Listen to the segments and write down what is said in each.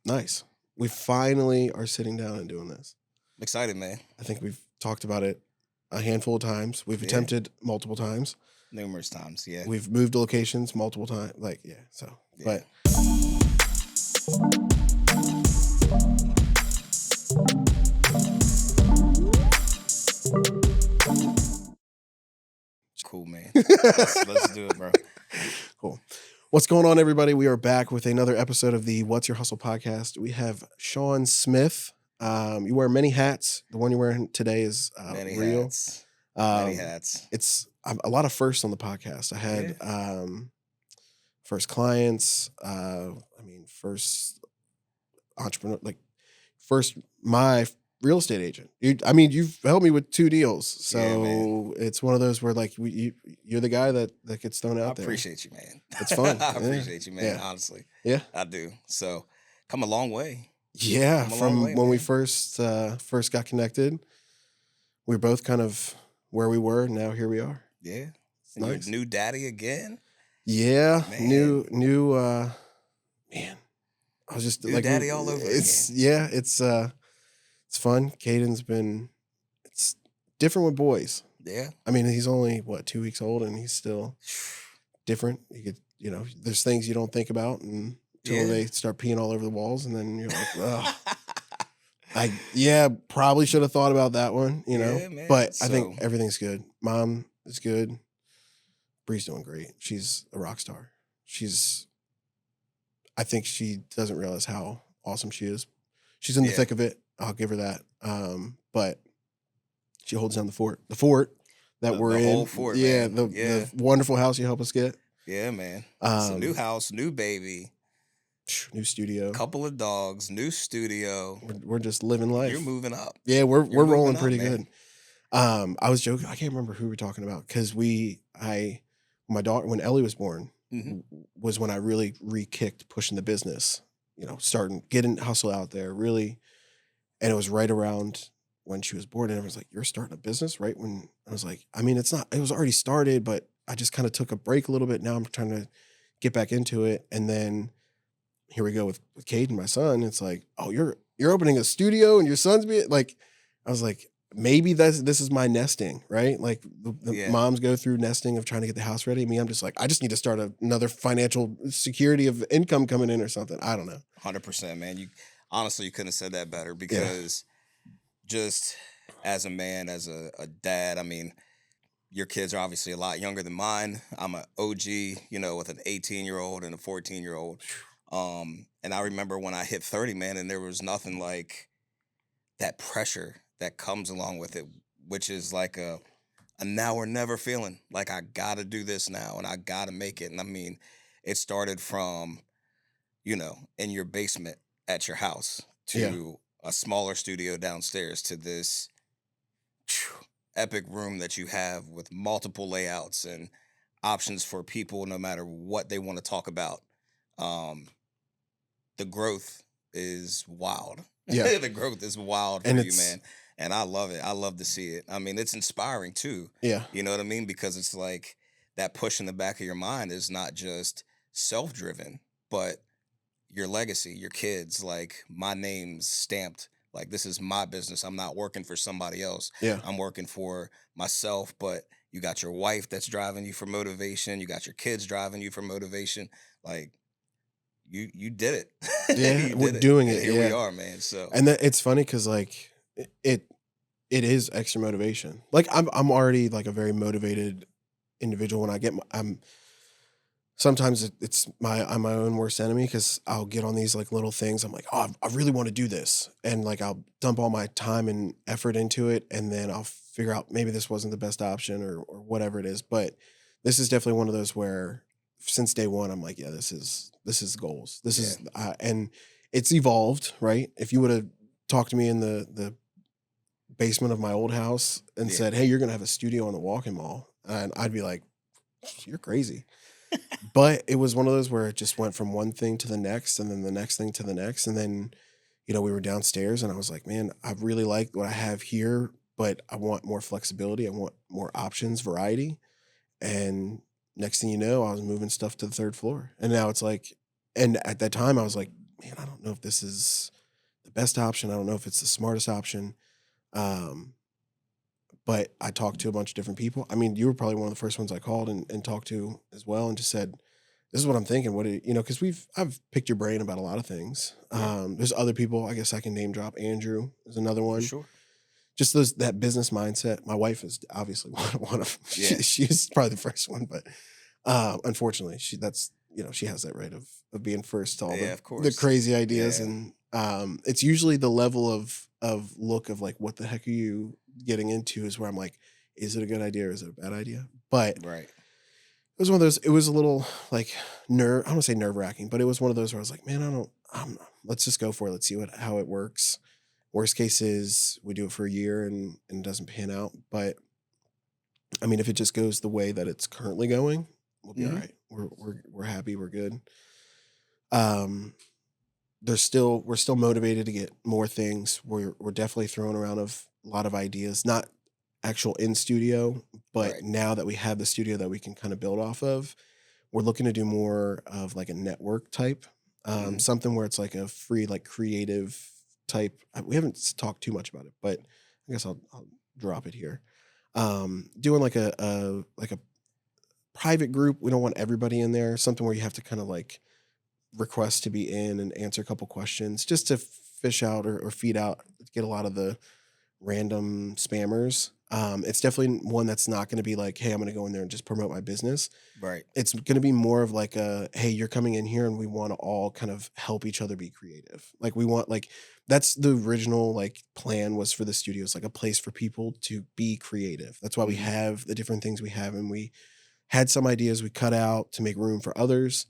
Nice. We finally are sitting down and doing this. I'm excited, man. I think we've talked about it a handful of times. We've attempted multiple times. Numerous times, yeah. We've moved locations multiple times. But cool, man. Let's do it, bro. Cool. What's going on, everybody? We are back with another episode of the What's Your Hustle podcast. We have Sean Smith. You wear many hats. The one you're wearing today is many real. Hats. Many hats. It's a lot of firsts on the podcast. I had first clients. First entrepreneur, first my real estate agent. You've helped me with 2 deals, so it's one of those where you're the guy that gets thrown out there. I appreciate you, man. It's fun. I appreciate you, man. Honestly, I do. So, come a long way. Yeah, from when we first got connected, we were both kind of where we were. Now here we are. Yeah, it's nice. New daddy again. Yeah, man. New. Man, I was just new daddy all over. It's fun. Caden's it's different with boys. Yeah, he's only 2 weeks old and he's still different. There's things you don't think about until they start peeing all over the walls, and then you're like, oh. Probably should have thought about that one, man. But I think everything's good. Mom is good. Bree's doing great. She's a rock star. I think she doesn't realize how awesome she is. She's in the thick of it. I'll give her that. But she holds down the fort. The fort that we're in. The whole fort, man. The wonderful house you help us get. Yeah, man. So new house, new baby. New studio. Couple of dogs, new studio. We're just living life. You're moving up. Yeah, we're rolling pretty good. I was joking. I can't remember who we were talking about because my daughter, when Ellie was born, was when I really re-kicked pushing the business, starting getting hustle out there really. And it was right around when she was born, and everyone's like, "You're starting a business?" Right when I was like, it's not. It was already started, but I just kind of took a break a little bit. Now I'm trying to get back into it, and then here we go with Caden, my son. It's like, oh, you're opening a studio, and your son's being like, I was like, maybe this is my nesting, right? Like the moms go through nesting of trying to get the house ready. Me, I'm just like, I just need to start another financial security of income coming in or something. I don't know. 100%, man. Honestly, you couldn't have said that better because just as a man, as a dad, your kids are obviously a lot younger than mine. I'm an OG, with an 18-year-old and a 14-year-old. And I remember when I hit 30, man, and there was nothing like that pressure that comes along with it, which is like a now or never feeling. Like, I got to do this now and I got to make it. And it started from, in your basement at your house to a smaller studio downstairs to this epic room that you have with multiple layouts and options for people no matter what they want to talk about. The growth is wild. Yeah. The growth is wild for you, man. And I love it. I love to see it. It's inspiring too. Yeah. You know what I mean? Because it's like that push in the back of your mind is not just self-driven, but your legacy, your kids, like my name's stamped. Like, this is my business. I'm not working for somebody else. Yeah. I'm working for myself, but you got your wife that's driving you for motivation. You got your kids driving you for motivation. Like, you did it. Yeah, we're doing it. Here we are, man. So, and it's funny because it is extra motivation. Like I'm already like a very motivated individual. When I get sometimes I'm my own worst enemy because I'll get on these like little things. I'm like, oh, I really want to do this, and like I'll dump all my time and effort into it, and then I'll figure out maybe this wasn't the best option or whatever it is. But this is definitely one of those where since day one I'm like, yeah, this is goals. This is and it's evolved, right? If you would have talked to me in the basement of my old house and said, hey, you're gonna have a studio on the Walking Mall, and I'd be like, you're crazy. But it was one of those where it just went from one thing to the next, and then the next thing to the next, and then we were downstairs, and I was like, man, I really like what I have here, but I want more flexibility. I want more options, variety. And next thing you know, I was moving stuff to the third floor, and now it's like, and at that time I was like, man, I don't know if this is the best option. I don't know if it's the smartest option. Um, but I talked to a bunch of different people. I mean, you were probably one of the first ones I called and talked to as well, and just said, "This is what I'm thinking." What do you know? Because I've picked your brain about a lot of things. Yeah, There's other people. I guess I can name drop. Andrew is another for one. sure. Just that business mindset. My wife is obviously one of. Yeah, She's probably the first one, but unfortunately, she has that right of being first to all yeah, the of course. crazy ideas, Yeah, and it's usually the level of look of like, what the heck are you getting into, is where I'm like, is it a good idea or is it a bad idea? But right. it was one of those. It was a little like I don't want to say nerve wracking, but it was one of those where I was like, man, I don't. Let's just go for it. Let's see how it works. Worst case is we do it for a year and it doesn't pan out. But I mean, if it just goes the way that it's currently going, we'll be all Hmm. right. We're happy. We're good. Um, we're still motivated to get more things. We're definitely throwing around of a lot of ideas, not actual in studio, but Right. now that we have the studio that we can kind of build off of, we're looking to do more of like a network type, Hmm. something where it's like a free, like creative type. We haven't talked too much about it, but I guess I'll drop it here. Doing like a private group. We don't want everybody in there. Something where you have to kind of like request to be in and answer a couple questions just to fish out or feed out, get a lot of the random spammers. It's definitely one that's not going to be like, hey, I'm going to go in there and just promote my business. Right. It's going to be more of like a, hey, you're coming in here and we want to all kind of help each other be creative. Like we want like that's the original like plan was for the studio. It's like a place for people to be creative. That's why we Hmm. have the different things we have, and we had some ideas we cut out to make room for others.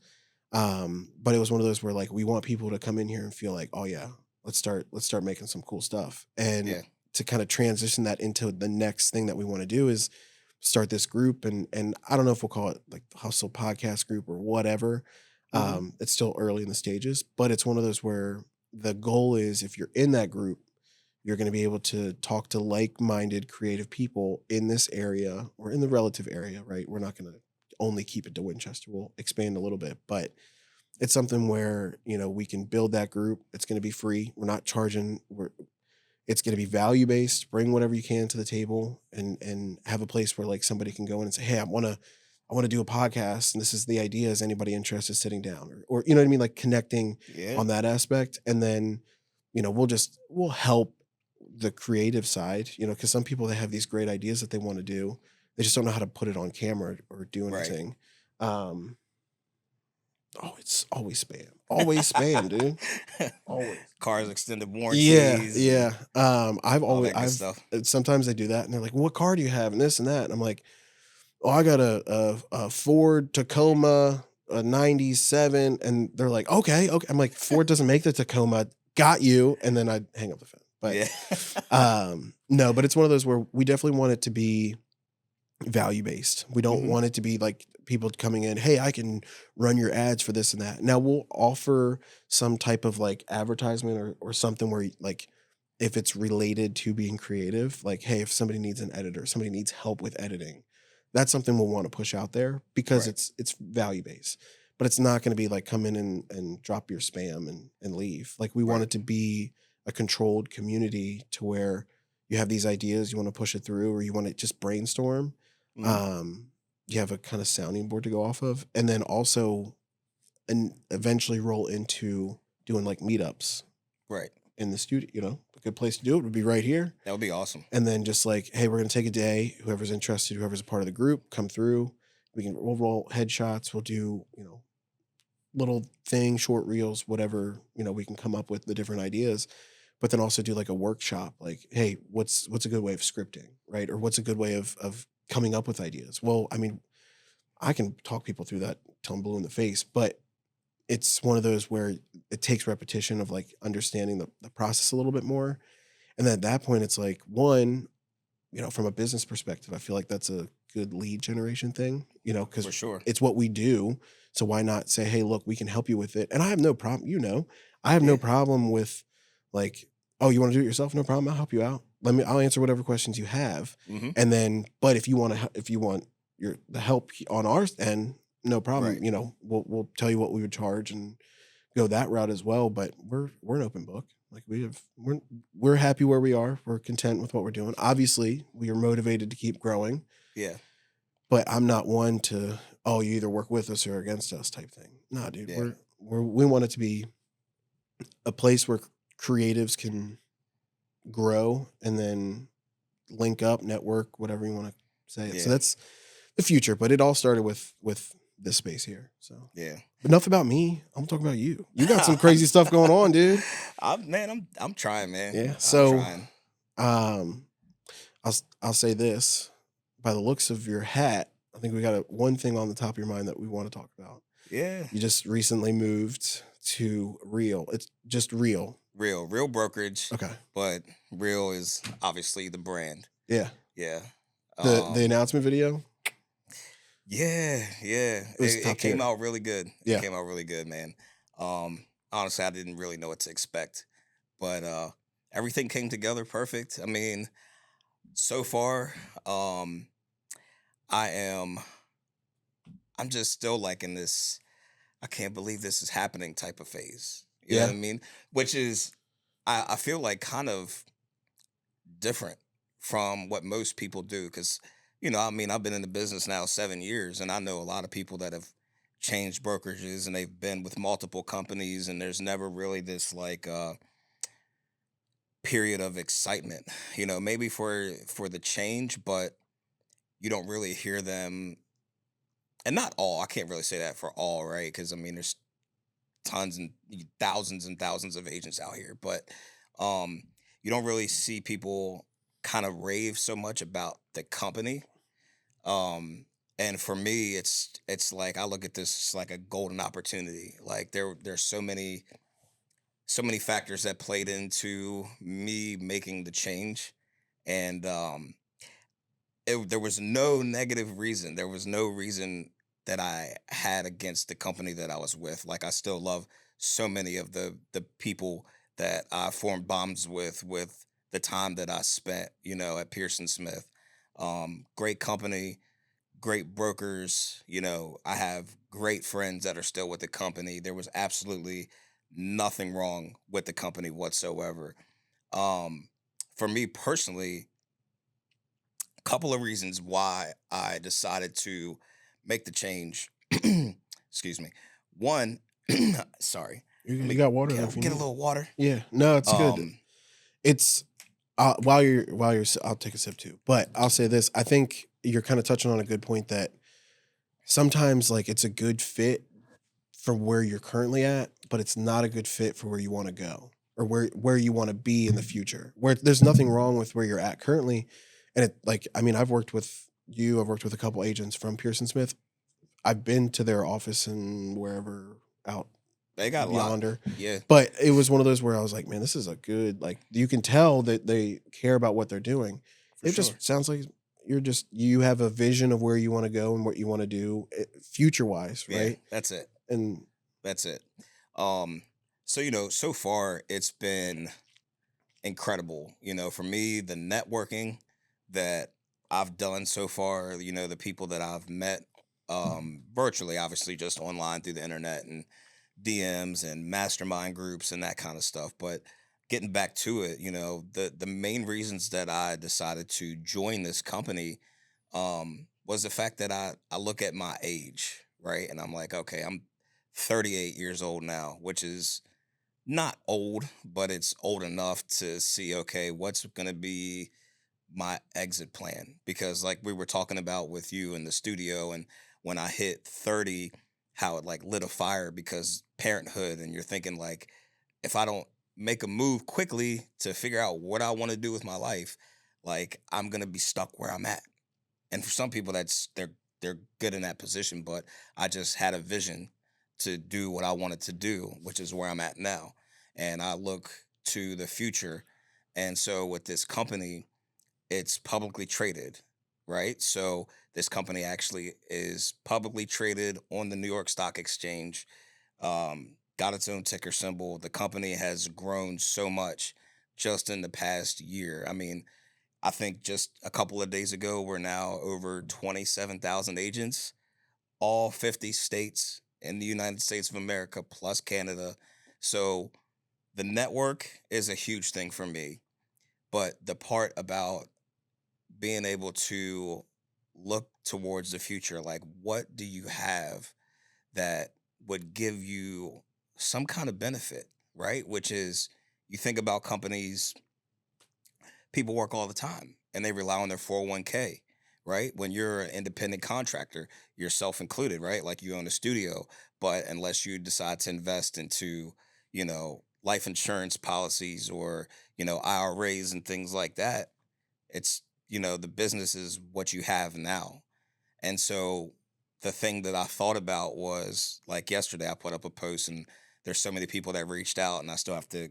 But it was one of those where like we want people to come in here and feel like, oh yeah, let's start making some cool stuff. And Yeah. to kind of transition that into the next thing that we want to do is start this group, and I don't know if we'll call it like the Hustle Podcast Group or whatever. Hmm. It's still early in the stages, but it's one of those where the goal is, if you're in that group, you're going to be able to talk to like-minded creative people in this area or in the relative area, right? We're not going to only keep it to Winchester. We'll expand a little bit, but it's something where, we can build that group. It's going to be free. We're not charging. It's going to be value based. Bring whatever you can to the table, and have a place where like somebody can go in and say, hey, I want to do a podcast, and this is the idea. Is anybody interested sitting down, or you know what I mean? Like connecting Yeah. on that aspect. And then, we'll help the creative side, because some people, they have these great ideas that they want to do. They just don't know how to put it on camera or do Right. anything. Um, oh, it's always spam. Always spam, dude. Always. Cars extended Yeah, warranties and yeah. I've all always that good I've stuff. sometimes they do that, and they're like, "What car do you have?" and this and that. And I'm like, "Oh, I got a Ford Tacoma, a '97." And they're like, "Okay, okay." I'm like, "Ford doesn't make the Tacoma. Got you." And then I hang up the phone. But Yeah. no, but it's one of those where we definitely want it to be value based. We don't Hmm. want it to be like people coming in, hey, I can run your ads for this and that. Now we'll offer some type of like advertisement or something where like, if it's related to being creative, like, hey, if somebody needs an editor, somebody needs help with editing, that's something we'll want to push out there because Right. it's value based. But it's not going to be like come in and drop your spam and leave. Like we want Right. it to be a controlled community to where you have these ideas, you want to push it through, or you want to just brainstorm. Hmm. um, you have a kind of sounding board to go off of, and then also and eventually roll into doing like meetups Right. in the studio. A good place to do it would be right here. That would be awesome. And then just like, hey, we're gonna take a day. Whoever's interested, whoever's a part of the group, come through. We'll roll headshots. We'll do little things, short reels, whatever we can come up with the different ideas. But then also do like a workshop, like, hey, what's a good way of scripting, right? Or what's a good way of coming up with ideas? Well, I mean, I can talk people through that till I'm blue in the face, but it's one of those where it takes repetition of like understanding the process a little bit more. And then at that point, it's like, one, from a business perspective, I feel like that's a good lead generation thing, For because sure. it's what we do. So why not say, hey, look, we can help you with it. And I have no problem, I have no Yeah. problem with like, oh, you want to do it yourself? No problem. I'll help you out. I'll answer whatever questions you have. Hmm. And then, but if you want the help on our end, no problem. Right. We'll tell you what we would charge and go that route as well. But we're an open book. Like we're happy where we are. We're content with what we're doing. Obviously, we are motivated to keep growing. Yeah. But I'm not one to, oh, you either work with us or against us type thing. Nah, dude, Yeah. we want it to be a place where creatives can grow and then link up, network, whatever you want to say. So Yeah. that's the future. But it all started with this space here. So, Yeah. but enough about me. I'm talking about you. You got some crazy stuff going on, dude. I'm trying, man. Yeah. I'm So, trying. um, I'll say this: by the looks of your hat, I think we got one thing on the top of your mind that we want to talk about. Yeah. You just recently moved to Real. It's just Real. Real brokerage, Okay. but Real is obviously the brand. Yeah. Yeah. The announcement video, Yeah. it was It top came tier. out really good. It Yeah. came out really good, man. Honestly, I didn't really know what to expect, but everything came together perfect. I mean, so far, um, I am. I'm just still like in this. I can't believe this is happening type of phase. You know what Yeah. I mean? Which is, I feel like kind of different from what most people do. Because, I mean, I've been in the business now 7 years, and I know a lot of people that have changed brokerages and they've been with multiple companies, and there's never really this like period of excitement, maybe for the change, but you don't really hear them. And not all, I can't really say that for all, right? Because I mean, there's tons and thousands of agents out here, but um you don't really see people kind of rave so much about the company. um and for me, it's like I look at this as like a golden opportunity. Like there's so many factors that played into me making the change. And there was no negative reason. There was no reason that I had against the company that I was with. Like I still love so many of the people that I formed bonds with the time that I spent, at Pearson Smith. Great company, great brokers. I have great friends that are still with the company. There was absolutely nothing wrong with the company whatsoever. Um, for me personally, couple of reasons why I decided to make the change. Excuse me. One, sorry. Let You me got water get there a, if you get a need. little water. Yeah. No, it's good. Um, It's while you're, I'll take a sip too. But I'll say this: I think you're kind of touching on a good point that sometimes like it's a good fit for where you're currently at, but it's not a good fit for where you want to go or where you want to be in the future. Where there's nothing wrong with where you're at currently, and it like I mean I've worked with you, I've worked with a couple agents from Pearson Smith. I've been to their office and wherever out they got a lot. yonder, Yeah, but it was one of those where I was like, man, this is a good like you can tell that they care about what they're doing. for It sure. just sounds like you have a vision of where you want to go and what you want to do future wise, Yeah, right? that's it. And That's it. Um, so so far it's been incredible. For me, the networking that I've done so far, the people that I've met virtually, obviously just online through the internet and DMs and mastermind groups and that kind of stuff. But getting back to it, the main reasons that I decided to join this company was the fact that I look at my age, right? And I'm like, okay, I'm 38 years old now, which is not old, but it's old enough to see, okay, what's going to be my exit plan. Because like we were talking about with you in the studio, and when I hit 30, how it like lit a fire because parenthood. And you're thinking like, if I don't make a move quickly to figure out what I want to do with my life, like I'm going to be stuck where I'm at. And for some people they're good in that position, but I just had a vision to do what I wanted to do, which is where I'm at now. And I look to the future. And so with this company, it's publicly traded, right? So this company actually is publicly traded on the New York Stock Exchange. Got its own ticker symbol. The company has grown so much just in the past year. I mean, I think just a couple of days ago, we're now over 27,000 agents, all 50 states. in the United States of America plus Canada. So the network is a huge thing for me. But the part about being able to look towards the future, like what do you have that would give you some kind of benefit, right? Which is you think about companies, people work all the time and they rely on their 401k, right? When you're an independent contractor, yourself included, right? Like you own a studio, but unless you decide to invest into, life insurance policies or, IRAs and things like that, it's, the business is what you have now. And so the thing that I thought about was like yesterday, I put up a post and there's so many people that reached out and I still have to,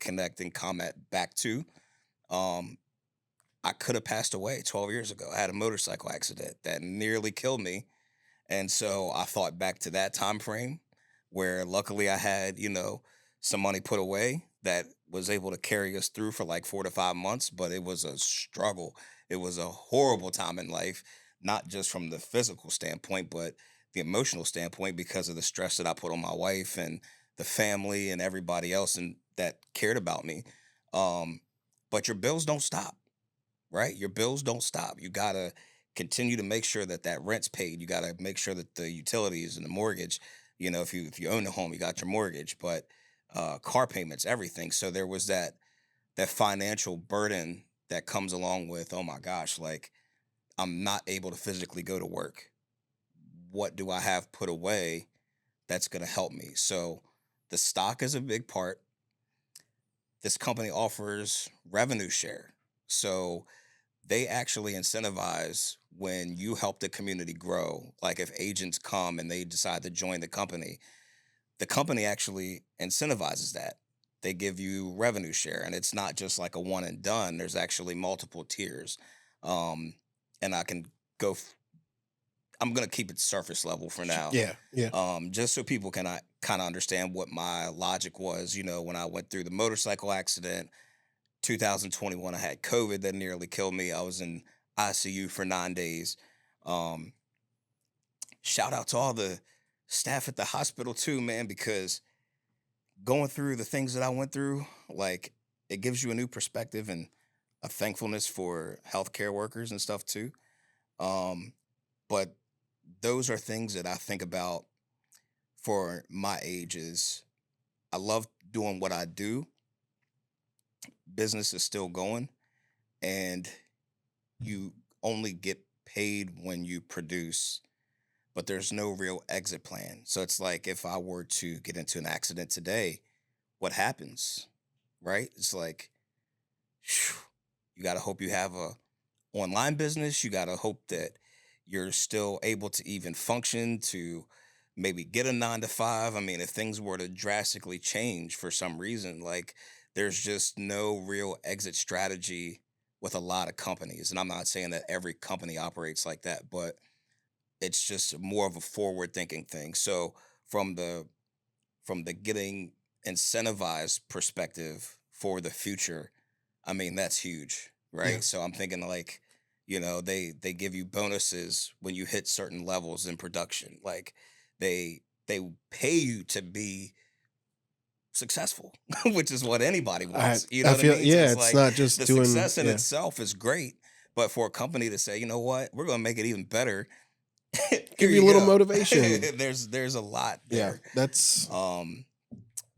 connect and comment back to. Um, I could have passed away 12 years ago. I had a motorcycle accident that nearly killed me. And so I thought back to that time frame where luckily I had, some money put away that was able to carry us through for like 4 to 5 months, but it was a struggle. It was a horrible time in life, not just from the physical standpoint, but the emotional standpoint because of the stress that I put on my wife and the family and everybody else and that cared about me. Um, but your bills don't stop, right? Your bills don't stop. You gotta continue to make sure that that rent's paid. You gotta make sure that the utilities and the mortgage. If you own a home, you got your mortgage, but car payments, everything. So there was that financial burden that comes along with, oh my gosh, like I'm not able to physically go to work. What do I have put away that's gonna help me? So the stock is a big part. This company offers revenue share. So they actually incentivize when you help the community grow. Like if agents come and they decide to join the company actually incentivizes that. They give you revenue share, and it's not just like a one and done. There's actually multiple tiers. Um, and I can go. I'm gonna keep it surface level for now, Yeah, yeah. just so people can kind of understand what my logic was. When I went through the motorcycle accident, 2021, I had COVID that nearly killed me. I was in ICU for 9 days. Um, Shout out to all the staff at the hospital too, man, because going through the things that I went through, like it gives you a new perspective and a thankfulness for healthcare workers and stuff too. Um, but those are things that I think about for my age is I love doing what I do. Business is still going and you only get paid when you produce, but there's no real exit plan. So it's like if I were to get into an accident today, what happens? Right? It's like phew, you got to hope you have a online business. You got to hope that you're still able to even function to maybe get a 9 to 5. I mean, if things were to drastically change for some reason, like there's just no real exit strategy with a lot of companies. And I'm not saying that every company operates like that, but it's just more of a forward thinking thing. So from the getting incentivized perspective for the future, I mean that's huge, Yeah. right? So I'm thinking like, they give you bonuses when you hit certain levels in production. Like they pay you to be successful, which is what anybody I wants. You know I what I feel, mean? So yeah, it's it's like not just the doing, success in yeah. itself is great, but for a company to say, you know what, we're gonna make it even better. Here Give you a you little go. motivation. There's a lot Yeah, there. that's Um,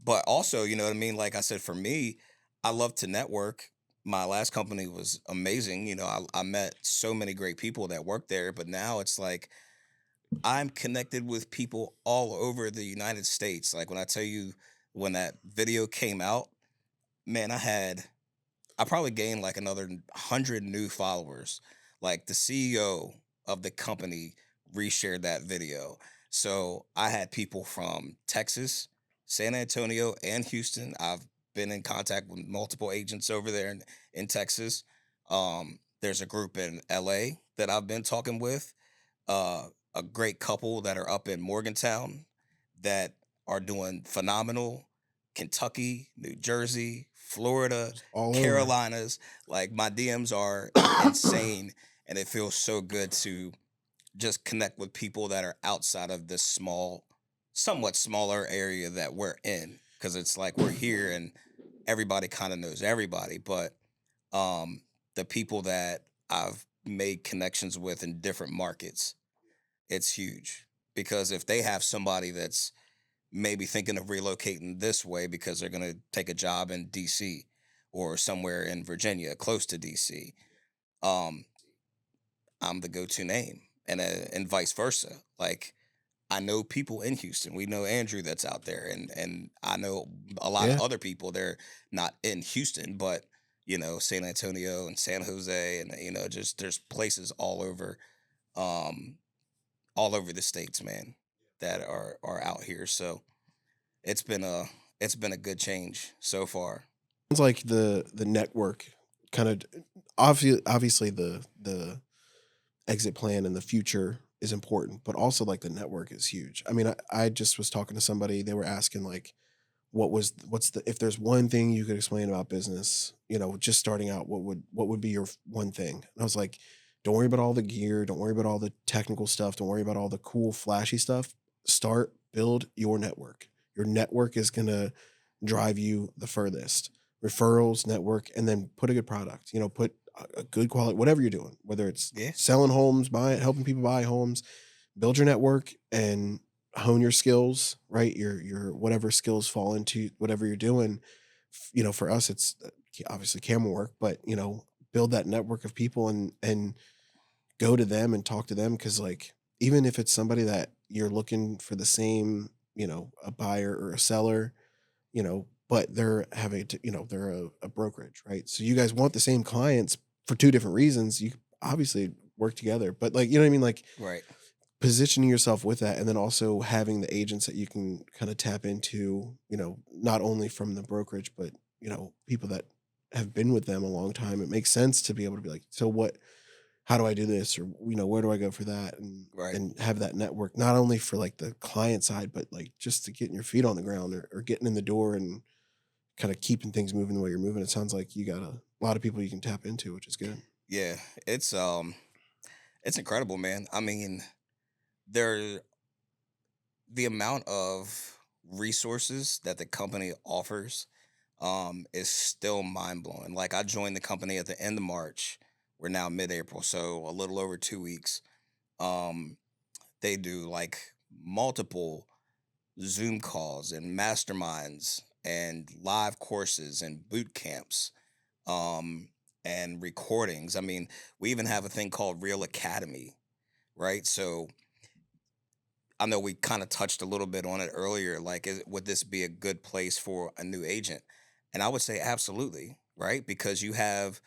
but also, you know what I mean? Like I said, for me, I love to network. My last company was amazing. I met so many great people that worked there, but now it's like I'm connected with people all over the United States. Like when I tell you, when that video came out, man, I probably gained like another 100 new followers. Like the CEO of the company reshared that video. So I had people from Texas, San Antonio, and Houston. I've been in contact with multiple agents over there in Texas. There's a group in LA that I've been talking with. A great couple that are up in Morgantown that are doing phenomenal. Kentucky, New Jersey, Florida, just all over. Carolinas. Like my DMs are insane, and it feels so good to just connect with people that are outside of this small, somewhat smaller area that we're in, because it's like we're here and everybody kind of knows everybody. But um, the people that I've made connections with in different markets, it's huge, because if they have somebody that's maybe thinking of relocating this way because they're going to take a job in DC or somewhere in Virginia close to DC, um, I'm the go-to name, and vice versa. Like, I know people in Houston. We know Andrew that's out there, and I know a lot of Yeah. other people. They're not in Houston, but San Antonio and San Jose, and just there's places um, all over the states, man, that are out here. So it's been a it's been a good change so far. It's like the network kind of obviously the exit plan and the future is important, but also like the network is huge. I mean, I just was talking to somebody, they were asking like what's the if there's one thing you could explain about business, just starting out, what would be your one thing? And I was like, don't worry about all the gear, don't worry about all the technical stuff, don't worry about all the cool flashy stuff. Build your network. Your network is gonna drive you the furthest. Referrals, network, and then put a good product. Put a good quality, whatever you're doing, whether it's Yeah, selling homes, helping people buy homes, build your network and hone your skills, right? Your whatever skills fall into whatever you're doing. For us, it's obviously camera work, but build that network of people and go to them and talk to them, because like even if it's somebody that you're looking for the same, a buyer or a seller, but they're having to, they're a brokerage, right? So you guys want the same clients for two different reasons. You obviously work together, but like, you know what I mean? Like right. positioning yourself with that, and then also having the agents that you can kind of tap into, not only from the brokerage, but, people that have been with them a long time. It makes sense to be able to be like, so what, how do I do this? Or, where do I go for that? Right. And have that network, not only for like the client side, but like just to getting your feet on the ground, or getting in the door and kind of keeping things moving the way you're moving. It sounds like you got a lot of people you can tap into, which is good. Yeah, it's incredible, man. I mean, there the amount of resources that the company offers is still mind blowing. Like, I joined the company at the end of March. We're now mid-April, so a little over 2 weeks. Um, they do like multiple Zoom calls and masterminds and live courses and boot camps, um, and recordings. I mean, we even have a thing called Real Academy, right? So I know we kind of touched a little bit on it earlier. Like, would this be a good place for a new agent? And I would say absolutely, right? Because you have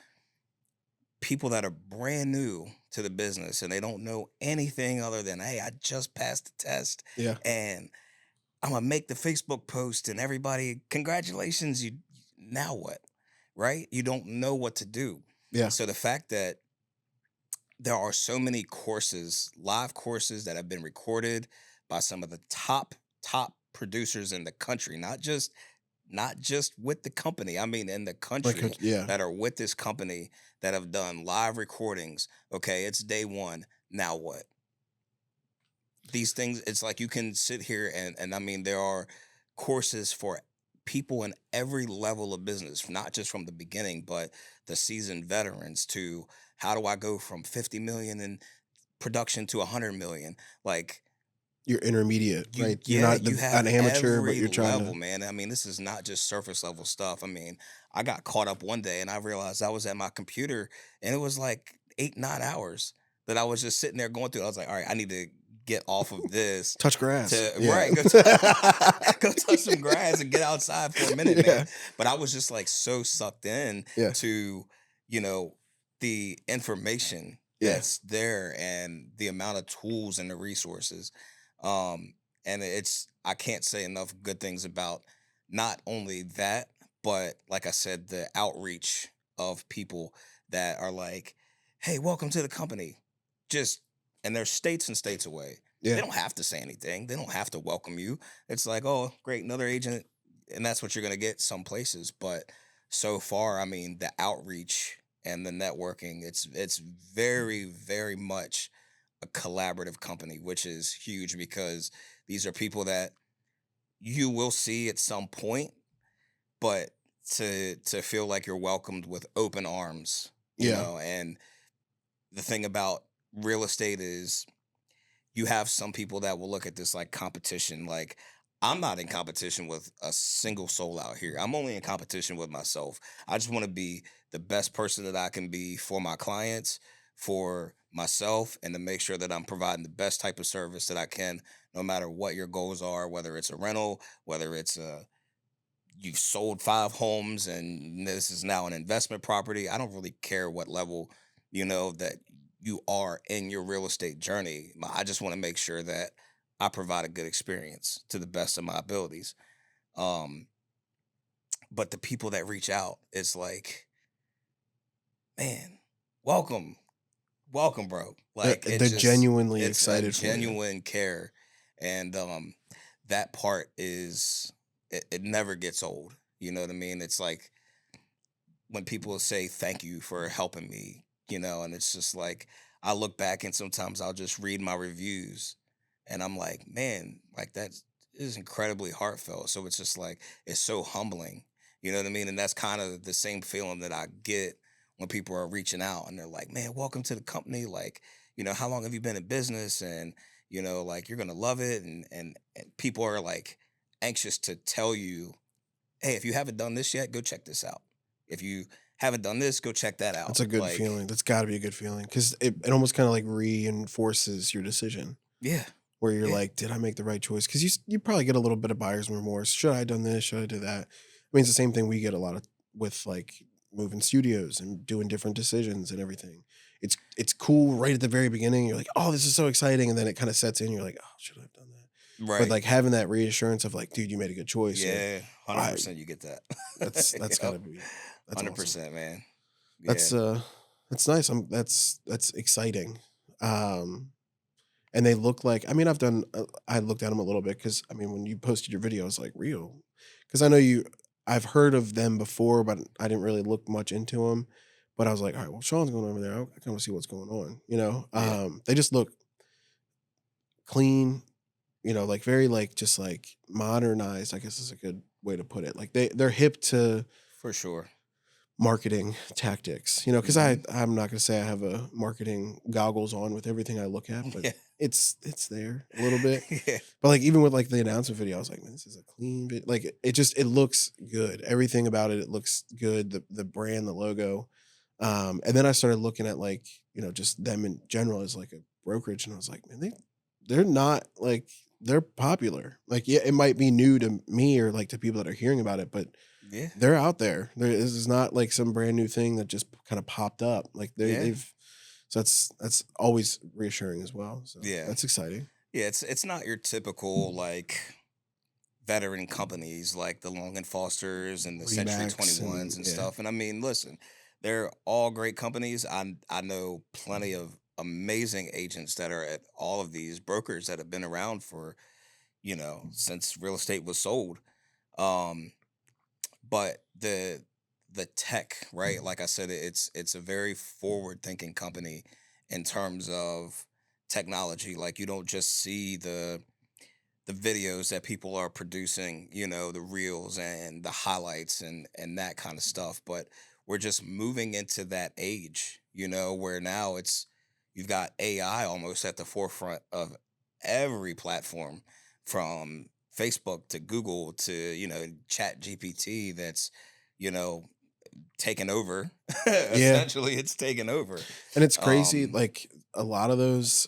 people that are brand new to the business and they don't know anything other than, hey, I just passed the test Yeah. and I'm gonna make the Facebook post and everybody, congratulations. You now what? Right? You don't know what to do. Yeah. And so the fact that there are so many courses, live courses that have been recorded by some of the top producers in the country, not just with the company. I mean, in the Like, country, yeah. that are with this company, that have done live recordings. Okay, it's day one. Now what? These things, it's like you can sit here and I mean, there are courses for people in every level of business, not just from the beginning, but the seasoned veterans, to how do I go from 50 million in production to 100 million? Like, You're intermediate, you right? You're yeah, not you an have amateur, but every you're trying level, to. man. I mean, this is not just surface level stuff. I mean, I got caught up one day and I realized I was at my computer and it was like 8, 9 hours that I was just sitting there going through. I was like, all right, I need to get off of this Touch grass. to Yeah. right go touch some grass and get outside for a minute, man. Yeah. But I was just like so sucked in Yeah. to you know the information Yeah. that's there and the amount of tools and the resources. um and I can't say enough good things about not only that, but like I said, the outreach of people that are like, hey, welcome to the company, just, and they're states and states away. They Yeah. don't have to say anything. They don't have to welcome you. It's like, oh, great, another agent, and that's what you're gonna get some places. But so far, I mean, the outreach and the networking, it's very, very much a collaborative company, which is huge because These are people that you will see at some point, but to feel like you're welcomed with open arms, Yeah. and the thing about real estate is you have some people that will look at this like competition. Like, I'm not in competition with a single soul out here. I'm only in competition with myself. I just want to be the best person that I can be for my clients, for myself, and to make sure that I'm providing the best type of service that I can, no matter what your goals are, whether it's a rental, whether it's a you've sold 5 homes and this is now an investment property. I don't really care what level, that you are in your real estate journey. I just want to make sure that I provide a good experience to the best of my abilities. Um, but the people that reach out, it's like, man, welcome, welcome, bro. Like, They're genuinely it's a excited for you. genuine care. And that part is, it never gets old. You know what I mean? It's like, when people say thank you for helping me, and it's just like I look back and sometimes I'll just read my reviews and I'm like, man, like that is incredibly heartfelt. So it's just like it's so humbling. You know what I mean? And that's kind of the same feeling that I get when people are reaching out and they're like, man, welcome to the company. Like, how long have you been in business? And, like you're gonna love it. And people are like anxious to tell you, hey, if you haven't done this yet, go check this out. If you haven't done this, go check that out. That's a good Like, feeling. That's got to be a good feeling because it almost kind of like reinforces your decision yeah, where you're yeah, like, did I make the right choice? Because you probably get a little bit of buyer's remorse. Should I have done this? Should I do that? I mean, it's the same thing we get a lot of with like moving studios and doing different decisions and everything. It's cool right at the very beginning. You're like, oh, this is so exciting, and then it kind of sets in. You're like, oh, should I have done that? But right. like having that reassurance of like, dude, you made a good choice, or Yeah, I 100% you get that. that's Yep, gotta be that's awesome. 100%, man. Yeah, That's that's nice. That's exciting. Um and they look like I mean I looked at them a little bit cuz I mean when you posted your video I was like real cuz I know I've heard of them before but I didn't really look much into them. But I was like, all right, well Sean's going over there. I kind of see what's going on, you know. yeah, They just look clean, you know, like very like just like modernized, I guess is a good way to put it. Like they're hip to for sure. marketing tactics, you know, because Hmm. I'm not gonna say I have a marketing goggles on with everything I look at, but Yeah, it's there a little bit. yeah, But like even with like the announcement video, I was like, man, this is a clean video. Like it just it looks good. Everything about it looks good. The brand, the logo. And then I started looking at like, you know, just them in general as like a brokerage, and I was like, man, they're not like they're popular. Like, yeah, it might be new to me or like to people that are hearing about it, but yeah, they're out there. This is not like some brand new thing that just kind of popped up. Like yeah, they've so that's always reassuring as well. So yeah, that's exciting. yeah. It's not your typical like veteran companies like the Long and Fosters and the Century Remax 21s and and yeah, stuff. And I mean, listen, they're all great companies. I know plenty of amazing agents that are at all of these brokers that have been around for, since real estate was sold. Um, but the tech, right? Like I said, it's a very forward thinking company in terms of technology. Like, you don't just see the videos that people are producing, the reels and the highlights and that kind of stuff. But we're just moving into that age, where now you've got AI almost at the forefront of every platform, from Facebook to Google to, Chat GPT that's, you know, taken over. yeah. Essentially, it's taken over. And it's crazy. Um, Like a lot of those,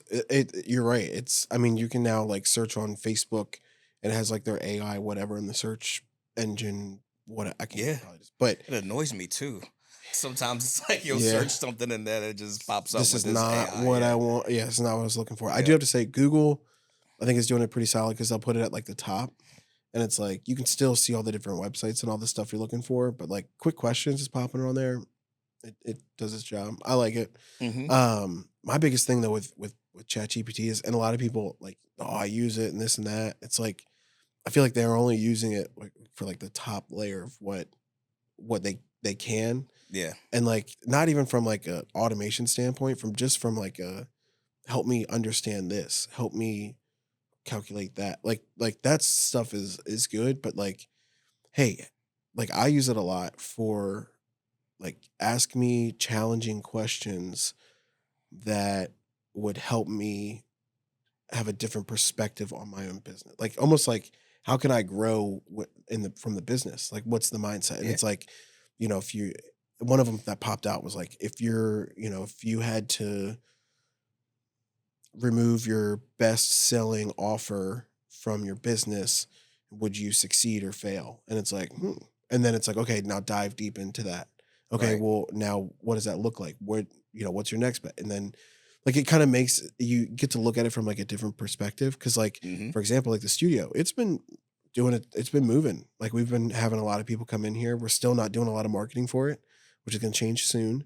you're right. It's I mean, you can now like search on Facebook and it has like their AI whatever in the search engine. What I can't yeah, probably just, but it annoys me too. Sometimes it's like you'll yeah. search something and then it just pops up This with is this not AI. what I Yeah. want. Yeah, it's not what I was looking for. I do Yep. have to say, Google, I think is doing it pretty solid because they'll put it at like the top, and it's like you can still see all the different websites and all the stuff you're looking for, but like quick questions is popping on there. It does its job. I like it. Hmm. My biggest thing though with ChatGPT is, and a lot of people like, oh, I use it and this and that. It's like I feel like they're only using it like, for like the top layer of what they can, Yeah. and like not even from like a automation standpoint, from just from like a help me understand this, help me calculate that. Like that stuff is good, but like, hey, like I use it a lot for like ask me challenging questions that would help me have a different perspective on my own business. Like almost like how can I grow in the from the business? Like what's the mindset? And Yeah. it's like, if you one of them that popped out was like if you're, if you had to remove your best selling offer from your business, would you succeed or fail? And it's like, and then it's like, okay, now dive deep into that. Okay, Right. well, now what does that look like? What's your next bet? And then like it kind of makes you get to look at it from like a different perspective. Cause like, Mm-hmm. for example, like the studio, it's been it's been moving. Like we've been having a lot of people come in here. We're still not doing a lot of marketing for it, which is gonna change soon.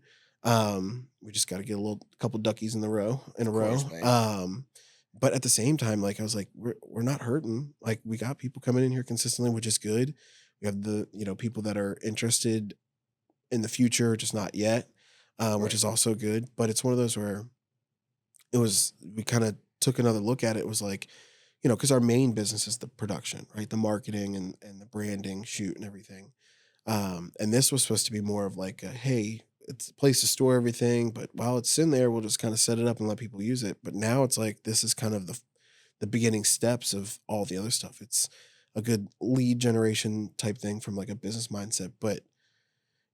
We just got to get a couple duckies in a Of row. course, man. But at the same time, like I was like, we're not hurting. Like we got people coming in here consistently, which is good. We have the people that are interested in the future, just not yet, which Right. is also good. But it's one of those where we kind of took another look at it. It was like, because our main business is the production, right? The marketing and the branding, shoot, and everything. And this was supposed to be more of like, hey, it's a place to store everything, but while it's in there, we'll just kind of set it up and let people use it. But now it's like this is kind of the beginning steps of all the other stuff. It's a good lead generation type thing from like a business mindset, but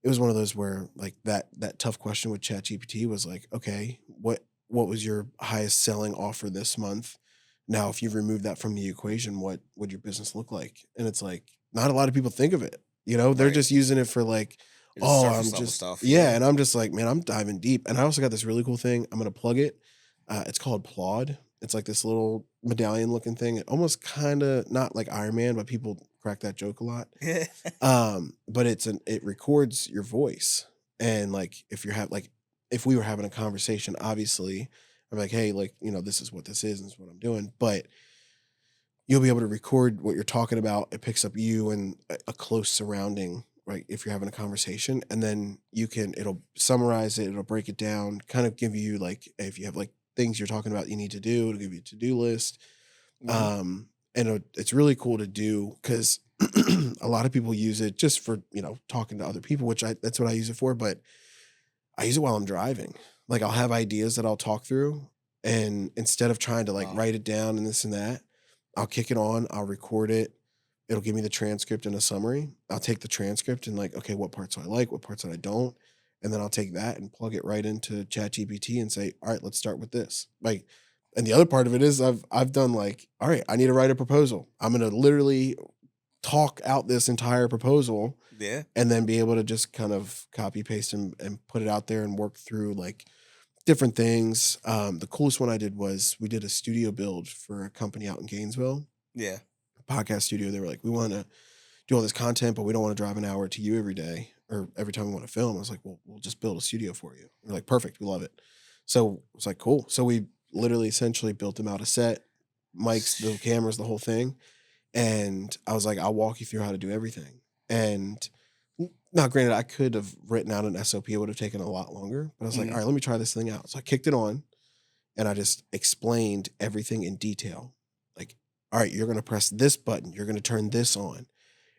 it was one of those where like that tough question with ChatGPT was like, okay, what was your highest selling offer this month? Now, if you remove that from the equation, what would your business look like? And it's like not a lot of people think of it. They're Right. just using it for like, It's just oh, I'm surface level just stuff. yeah, Yeah. and I'm just like, man, I'm diving deep. And I also got this really cool thing. I'm gonna plug it. It's called Plod. It's like this little medallion looking thing. It almost kind of not like Iron Man, but people crack that joke a lot. Yeah. But it records your voice. And like if we were having a conversation, obviously, I'm like, hey, like, this is what this is and this is what I'm doing. But you'll be able to record what you're talking about. It picks up you and a close surrounding, right? If you're having a conversation, and then it'll summarize it, it'll break it down, kind of give you like if you have like things you're talking about you need to do, it'll give you a to-do list. Hmm. And it's really cool to do because a lot of people use it just for, talking to other people, which that's what I use it for. But I use it while I'm driving. Like I'll have ideas that I'll talk through. And instead of trying to like Wow. write it down and this and that, I'll kick it on, I'll record it. It'll give me the transcript and a summary. I'll take the transcript and like, okay, what parts do I like? What parts that I don't? And then I'll take that and plug it right into ChatGPT and say, all right, let's start with this. Like, and the other part of it is I've done like, all right, I need to write a proposal. I'm gonna literally talk out this entire proposal Yeah. and then be able to just kind of copy paste and put it out there and work through like different things. The coolest one I did was we did a studio build for a company out in Gainesville, Yeah. podcast studio. They were like, we want to do all this content, but we don't want to drive an hour to you every day or every time we want to film. I was like, well, we'll just build a studio for you. They're like, perfect. We love it. So it's like, cool. So we literally essentially built them out a set, mics, the cameras, the whole thing. And I was like, I'll walk you through how to do everything. And now, granted, I could have written out an SOP. It would have taken a lot longer. But I was like, Hmm. all right, let me try this thing out. So I kicked it on and I just explained everything in detail. Like, all right, you're going to press this button. You're going to turn this on.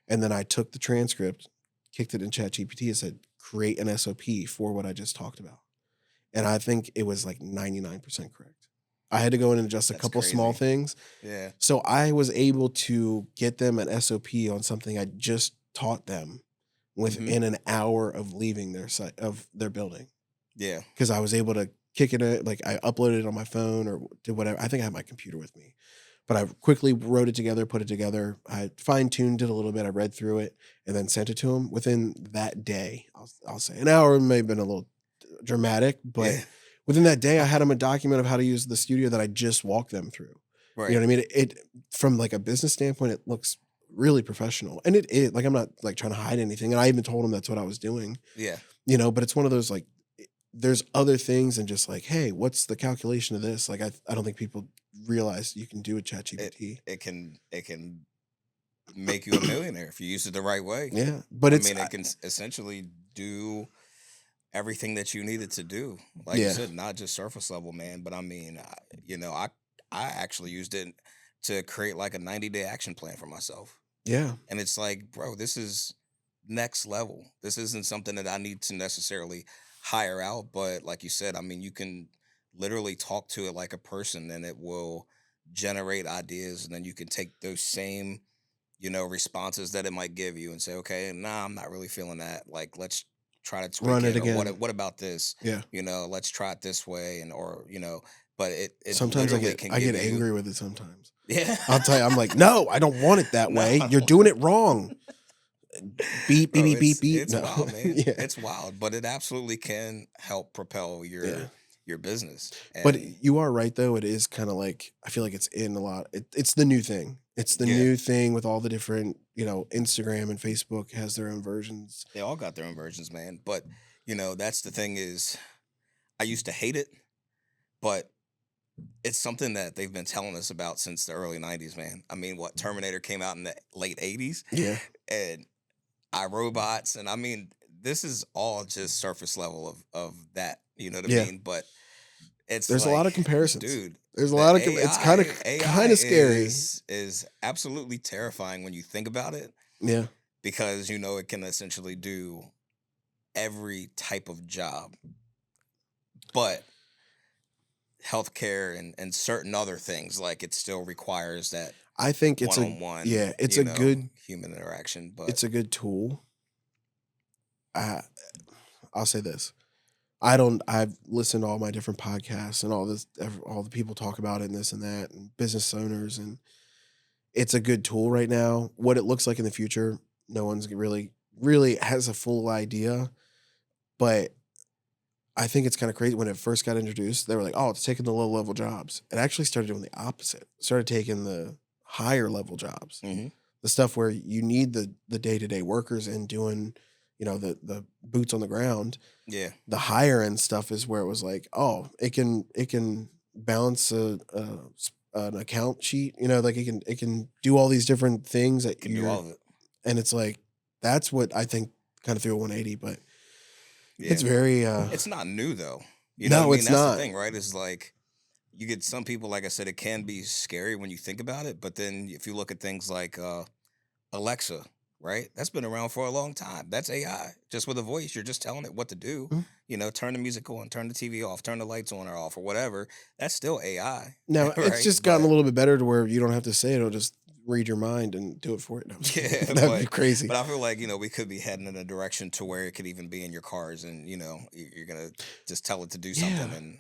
And then I took the transcript, kicked it in ChatGPT and said, create an SOP for what I just talked about. And I think it was like 99% correct. I had to go in and adjust a That's couple small crazy. things. Yeah. So I was able to get them an SOP on something I just taught them Hmm. within an hour of leaving their site of their building. Yeah. Because I was able to kick it like I uploaded it on my phone or did whatever. I think I had my computer with me. But I quickly wrote it together, put it together. I fine-tuned it a little bit. I read through it and then sent it to him within that day. I'll say an hour may have been a little dramatic, but Yeah. within that day, I had them a document of how to use the studio that I just walked them through. You know Right. what I mean? It from like a business standpoint, it looks really professional, and it is like I'm not like trying to hide anything. And I even told him that's what I was doing. Yeah. But it's one of those like there's other things and just like, hey, what's the calculation of this? Like I don't think people realize you can do with It ChatGPT. it can make you a millionaire if you use it the right way. Yeah, but I it's mean, it can essentially do everything that you needed to do. Like you yeah, said, not just surface level, man. But I mean, I actually used it to create like a 90-day action plan for myself. Yeah. And it's like, bro, this is next level. This isn't something that I need to necessarily hire out, but like you said, I mean, you can literally talk to it like a person and it will generate ideas, and then you can take those same, responses that it might give you and say, okay, nah, I'm not really feeling that. Like, let's try to tweak Run it it, or again. what about this? Yeah. Let's try it this way, but it Sometimes literally can I give get you, angry with it sometimes. yeah. I'll tell you, I'm like, no, I don't want it that No, way. I You're don't. doing it wrong. Beep, beep, Bro, beep, beep, it's beep. it's No. wild, man. Yeah. It's wild, but it absolutely can help propel Yeah. your business. But And you are right, though. It is kind of like, I feel like it's in a lot. It's the new thing. It's the yeah, new thing with all the different, Instagram and Facebook has their own versions. they all got their own versions, man. But that's the thing is, I used to hate it, but it's something that they've been telling us about since the early '90s, man. I mean, what Terminator came out in the late '80s, Yeah. and iRobots, and I mean, this is all just surface level of that. You know what I Yeah. mean? But it's There's a lot like, of comparisons. dude, There's a the lot of, it's AI kind AI of scary. is absolutely terrifying when you think about it, Yeah. because it can essentially do every type of job, but healthcare and certain other things, like, it still requires that I think one-on-one, it's a good, human interaction. But it's a good tool. I, I'll say this. I've listened to all my different podcasts and all the people talk about it and this and that and business owners, and it's a good tool right now. What it looks like in the future, no one's really has a full idea, but I think it's kind of crazy when it first got introduced. They were like, "Oh, it's taking the low level jobs." It actually started doing the opposite. It started taking the higher level jobs, hmm the stuff where you need the day-to-day workers and doing, the boots on the ground. yeah, The higher end stuff is where it was like, oh, it can balance an account sheet, like it can do all these different things that can do all of it. and it's like that's what I think kind of threw a 180, but it's Yeah, very it's not new though. You know what I no, mean? it's That's the not. thing, right? Is like, you get some people, like I said, it can be scary when you think about it, but then if you look at things like Alexa, right? That's been around for a long time. That's AI. Just with a voice, you're just telling it what to do. Mhm. Turn the music on, turn the TV off, turn the lights on or off, or whatever. That's still AI, Now it's right? just gotten a But little bit better to where you don't have to say it; it'll just read your mind and do it for it. No, I'm just kidding. yeah, That'd be but crazy. I feel like, we could be heading in a direction to where it could even be in your cars, and you're gonna just tell it to do Yeah. something, and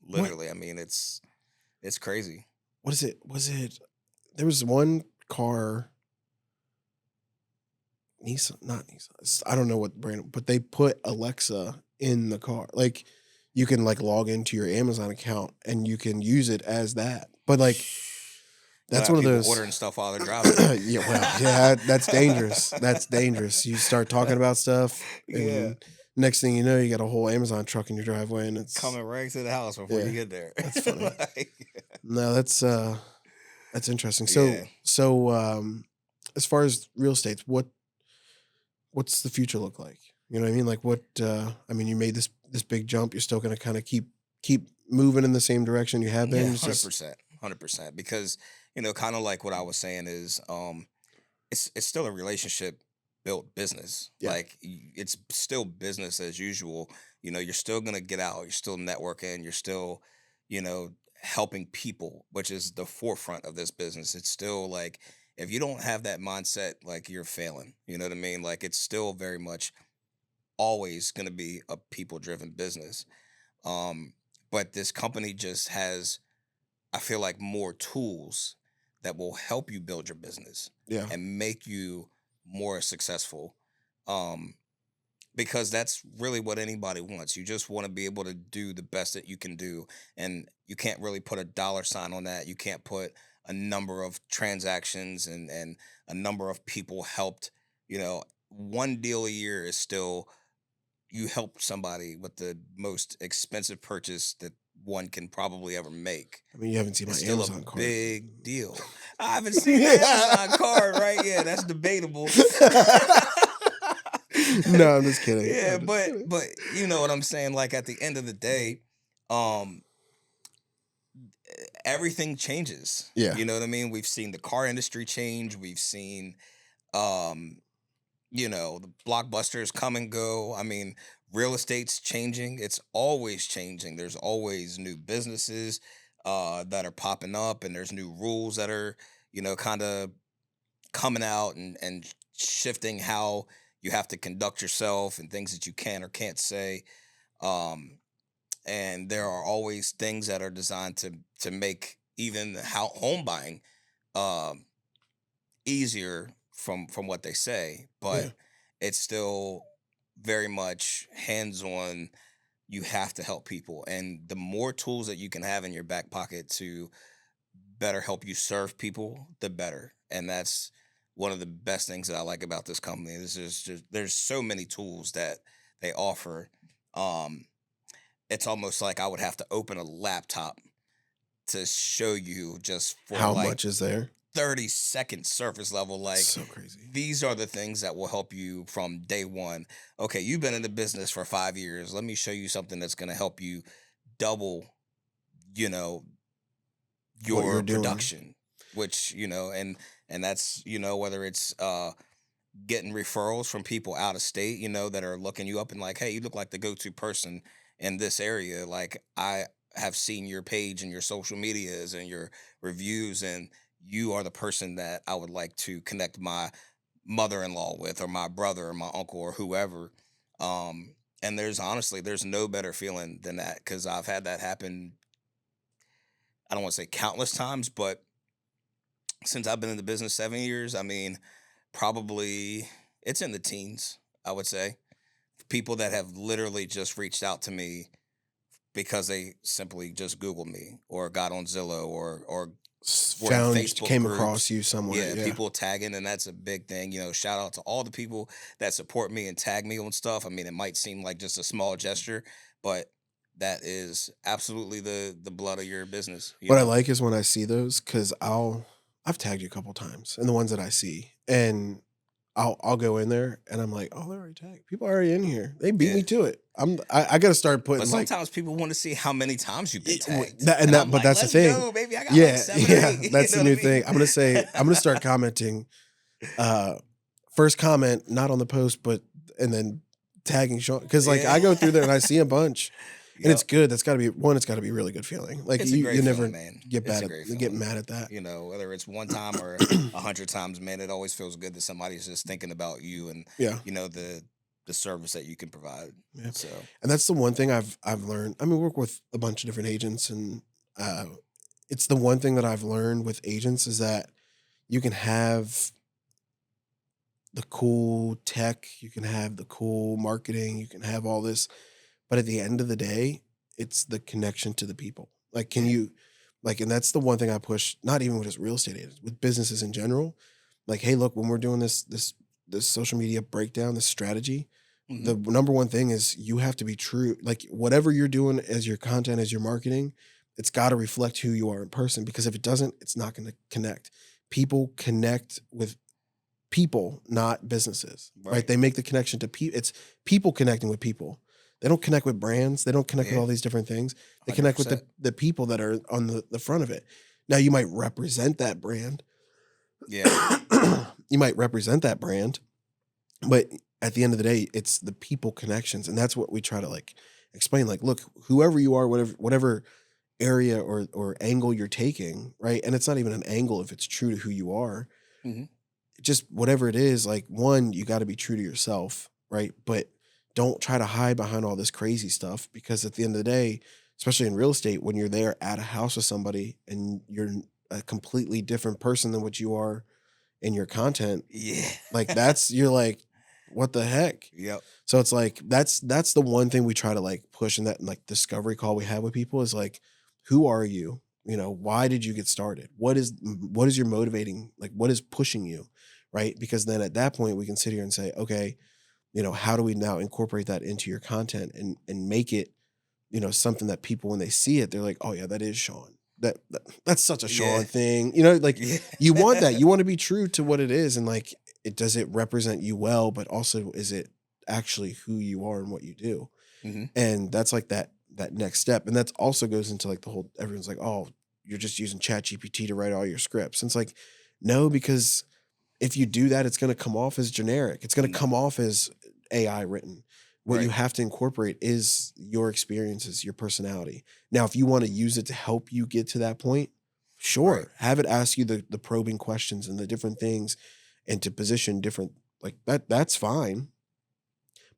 What literally, I mean, it's crazy. what is it? Was it there was one car, Nissan, not Nissan. I don't know what brand, but they put Alexa in the car. Like you can like log into your Amazon account and you can use it as that. But like You'll that's have one of people those. ordering stuff while they're driving. Yeah, well, yeah, that's dangerous. That's dangerous. You start talking about stuff, Yeah, and next thing you know, you got a whole Amazon truck in your driveway, and it's coming right to the house before you yeah, get there. that's funny. Like, No, that's interesting. yeah. So as far as real estates, what's the future look like? You know what I mean? Like what I mean, you made this big jump. You're still gonna kind of keep moving in the same direction you have been. Yeah, It's hundred just percent, 100%. Because kind of like what I was saying is, it's still a relationship built business. yeah, Like, it's still business as usual. You're still gonna get out. You're still networking. You're still, you know, helping people, which is the forefront of this business. It's still like, if you don't have that mindset, like, you're failing. You know what I mean? Like, it's still very much always gonna be a people driven business. Um, but this company just has, I feel like, more tools that will help you build your business yeah, and make you more successful. Um, because that's really what anybody wants. You just want to be able to do the best that you can do. And you can't really put a dollar sign on that. You can't put a number of transactions and a number of people helped. One deal a year is still, you help somebody with the most expensive purchase that one can probably ever make. I mean, you haven't seen my It's still a Amazon cart. big deal. I haven't seen the Amazon card, right? Yeah, that's debatable. No, I'm just kidding. Yeah, I'm just but kidding. but you know what I'm saying? Like, at the end of the day, um, everything changes. Yeah. You know what I mean? We've seen the car industry change. We've seen, um, the blockbusters come and go. I mean, real estate's changing. It's always changing. There's always new businesses that are popping up, and there's new rules that are, kind of coming out and shifting how you have to conduct yourself and things that you can or can't say. Um, and there are always things that are designed to make even how home buying um, easier from what they say, Yeah. but it's still very much hands on. You have to help people, and the more tools that you can have in your back pocket to better help you serve people, the better. And that's one of the best things that I like about this company. This is just there's so many tools that they offer. Um, it's almost like I would have to open a laptop to show you just for How like much is there? 30-second surface level. It's Like so crazy. these are the things that will help you from day one. Okay, you've been in the business for 5 years. Let me show you something that's going to help you double, you know, What you're your doing. production, which, and that's, whether it's getting referrals from people out of state, that are looking you up and like, hey, you look like the go-to person in this area. Like I have seen your page and your social medias and your reviews, and you are the person that I would like to connect my mother-in-law with, or my brother or my uncle or whoever. And there's no better feeling than that, because I've had that happen. I don't want to say countless times, but since I've been in the business 7 years, I mean, probably it's in the teens, I would say. People that have literally just reached out to me because they simply just Googled me or got on Zillow or were in Found Facebook came across groups. you somewhere. Yeah, Yeah. people tagging, and that's a big thing. Shout out to all the people that support me and tag me on stuff. I mean, it might seem like just a small gesture, but that is absolutely the blood of your business. What I like is when I see those, because I've tagged you a couple times, and the ones that I see, and I'll go in there and I'm like, oh, they're already tagged. People are already in here. They beat Yeah. me to it. I got to start But putting like sometimes people want to see how many times you've been tagged, that, and I'm but like, that's the "Let's thing. go, baby! I got like Yeah, 7 or 8." You that's know the what I new mean? thing. I'm gonna start commenting. Uh, First comment not on the post, but and then tagging Sean, because like Yeah. I go through there and I see a bunch, and it's Yep. good. That's got to be one. It's got to be a really good feeling. Like It's a you great never feeling, man. get It's bad a at great get feeling. mad at that. Whether it's one time or 100 times, man, it always feels good that somebody's just thinking about you and Yeah. the service that you can provide. Yeah. So And that's the one thing I've learned. I mean, we work with a bunch of different agents, and uh, it's the one thing that I've learned with agents is that you can have the cool tech, you can have the cool marketing, you can have all this, but at the end of the day, it's the connection to the people. Like, can yeah, you, like, and that's the one thing I push. Not even with just real estate agents, with businesses in general. Like, hey, look, when we're doing this social media breakdown, this strategy, hmm the number one thing is you have to be true. Like whatever you're doing as your content, as your marketing, it's got to reflect who you are in person. Because if it doesn't, it's not going to connect. People connect with people, not businesses, right? right, They make the connection to people. It's people connecting with people. They don't connect with brands. They don't connect with yeah, all these different things. They hundred connect with percent, the people that are on the front of it. Now you might represent that brand. yeah, You might represent that brand, but at the end of the day, it's the people connections, and that's what we try to like explain. Like, look, whoever you are, whatever area or angle you're taking, right? And it's not even an angle if it's true to who you are. hmm Just whatever it is, like one, you got to be true to yourself, right? But don't try to hide behind all this crazy stuff, because at the end of the day, especially in real estate, when you're there at a house with somebody and you're a completely different person than what you are in your content, yeah, like you're like, what the heck? yep, So it's like that's the one thing we try to like push in that like discovery call we have with people is like, who are you? Why did you get started? What is your motivating, like what is pushing you? Right? Because then at that point we can sit here and say, okay, how do we now incorporate that into your content and make it, something that people when they see it, they're like, oh yeah, that is Sean. That's such a yeah, Sean thing. Like yeah, you want that. You want to be true to what it is, and like does it represent you well, but also is it actually who you are and what you do? hmm And that's like that next step. And that also goes into like the whole everyone's like, oh, you're just using Chat GPT to write all your scripts. And it's like, no, because if you do that, it's going to come off as generic. It's going to No. come off as AI written. What you Right. have to incorporate is your experiences, your personality. Now, if you want to use it to help you get to that point, Right. sure, have it ask you the probing questions and the different things, and to position different like that. That's fine.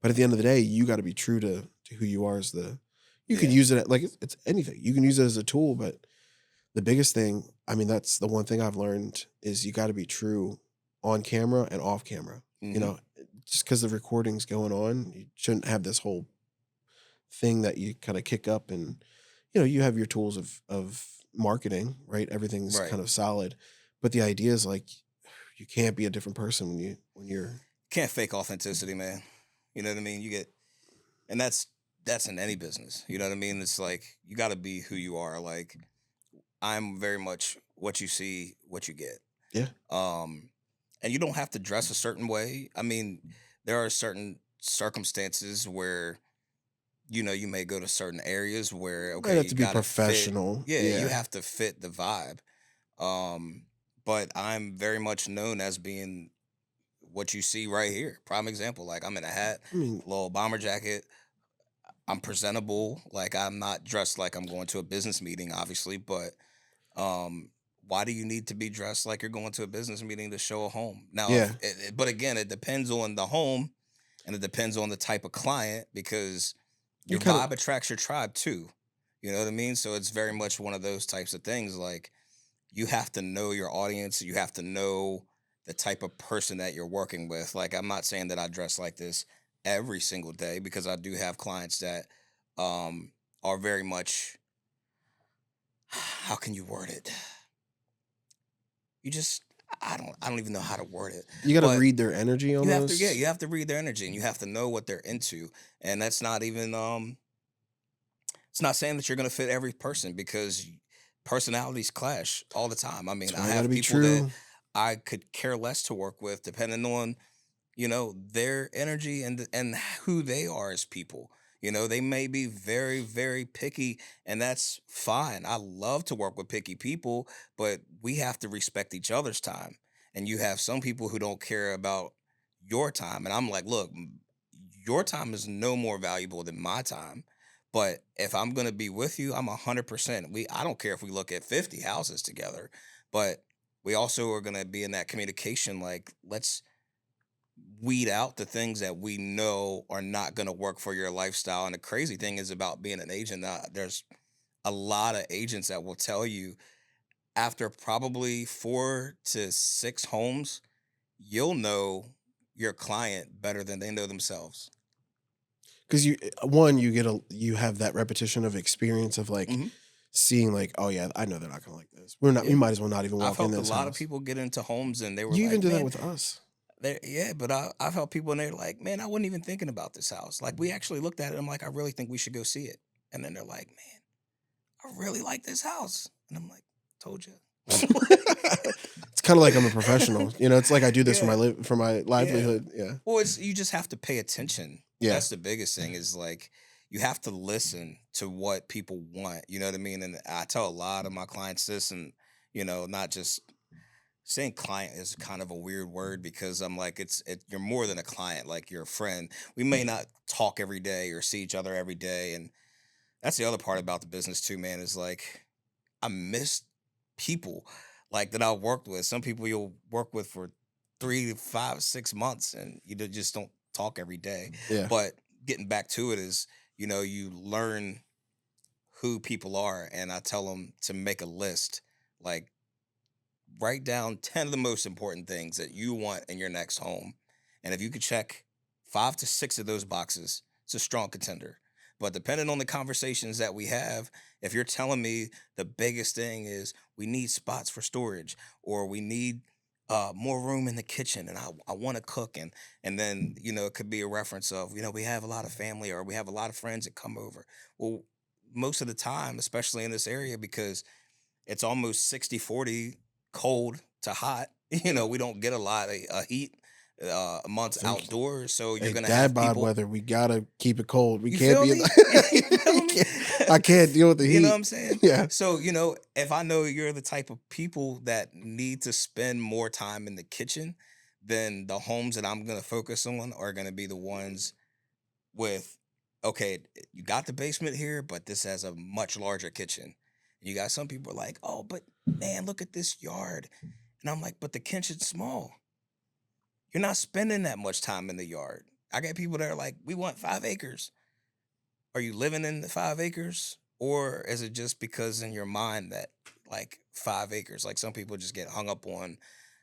But at the end of the day, you got to be true to who you are as the. You could Yeah. use it like it's anything. You can use it as a tool, but the biggest thing, I mean, that's the one thing I've learned is you got to be true on camera and off camera. You Hmm. know, just because the recording's going on, you shouldn't have this whole thing that you kind of kick up and you have your tools of marketing, right? Everything's Right. kind of solid. But the idea is like you can't be a different person when you're Can't fake authenticity, man. You know what I mean? You get, and that's in any business. You know what I mean? It's like you got to be who you are. Like I'm very much what you see, what you get. yeah. Um, and you don't have to dress a certain way. I mean, there are certain circumstances where you may go to certain areas where Might okay, have you to be got to fit. professional. Yeah, you Yeah. have to fit the vibe. Um, but I'm very much known as being what you see right here. Prime example, like I'm in a hat, I mean, little bomber jacket. I'm presentable. Like I'm not dressed like I'm going to a business meeting, obviously, but um, why do you need to be dressed like you're going to a business meeting to show a home? Now, yeah. but again, it depends on the home, and it depends on the type of client because You your kind of vibe attracts your tribe too. You know what I mean? So it's very much one of those types of things. Like you have to know your audience. You have to know the type of person that you're working with. Like I'm not saying that I dress like this every single day because I do have clients that um, are very much. How can you word it? You just I don't even know how to word it. you got to But read their energy you have to, yeah, almost. you have to read their energy and you have to know what they're into. And that's not even it's not saying that you're gonna fit every person because personalities clash all the time. I mean, That's I why I got to have be people that true. I could care less to work with depending on their energy and who they are as people. They may be very very picky, and that's fine. I love to work with picky people, but we have to respect each other's time. And you have some people who don't care about your time, and I'm like, look, your time is no more valuable than my time. But if I'm going to be with you, I'm 100%. I don't care if we look at 50 houses together, but we also are going to be in that communication. Like, let's weed out the things that we know are not going to work for your lifestyle. And the crazy thing is about being an agent, there's a lot of agents that will tell you after probably 4 to 6 homes, you'll know your client better than they know themselves. Because one, you have that repetition of experience of like Hmm. seeing like, oh yeah, I know they're not gonna like this. We Yeah. might as well not even I've walk in helped a this lot of house. people get into homes and they were You even like, do that man, with us. yeah, but I've helped people and they're like, man, I wasn't even thinking about this house. Like, we actually looked at it. I'm like, I really think we should go see it. And then they're like, man, I really like this house. And I'm like, told you. It's kind of like I'm a professional. It's like I do this for Yeah, for my yeah. livelihood. Yeah. Well, it's you just have to pay attention. Yeah. That's the biggest thing is like you have to listen to what people want. You know what I mean? And I tell a lot of my clients this, and not just saying client is kind of a weird word because I'm like you're more than a client. Like you're a friend. We may not talk every day or see each other every day, and that's the other part about the business too, man. Is like I miss people like that I worked with. Some people you'll work with for 3 to 5, 6 months, and just don't talk every day. Yeah. But getting back to it is, you learn who people are, and I tell them to make a list. Like write down 10 of the most important things that you want in your next home, and if you could check 5 to 6 of those boxes, it's a strong contender. But depending on the conversations that we have, if you're telling me the biggest thing is we need spots for storage or we need more room in the kitchen and I want to cook and then it could be a reference of we have a lot of family or we have a lot of friends that come over. Well, most of the time, especially in this area, because it's almost 60-40 cold to hot. We don't get a lot of heat. months Thank you. outdoors. So you're Hey, gonna dad have bod people. weather, we gotta keep it cold. We You can't feel be in me? You the we feel me? can't, I can't deal with the You know what heat. I'm saying? Yeah. So, if I know you're the type of people that need to spend more time in the kitchen, then the homes that I'm going to focus on are going to be the ones with, okay, you got the basement here, but this has a much larger kitchen. You got some people like, oh, but man, look at this yard. And I'm like, but the kitchen's small. You're not spending that much time in the yard. I got people that are like, we want 5 acres. Are you living in the 5 acres? Or is it just because in your mind that like 5 acres, like some people just get hung up on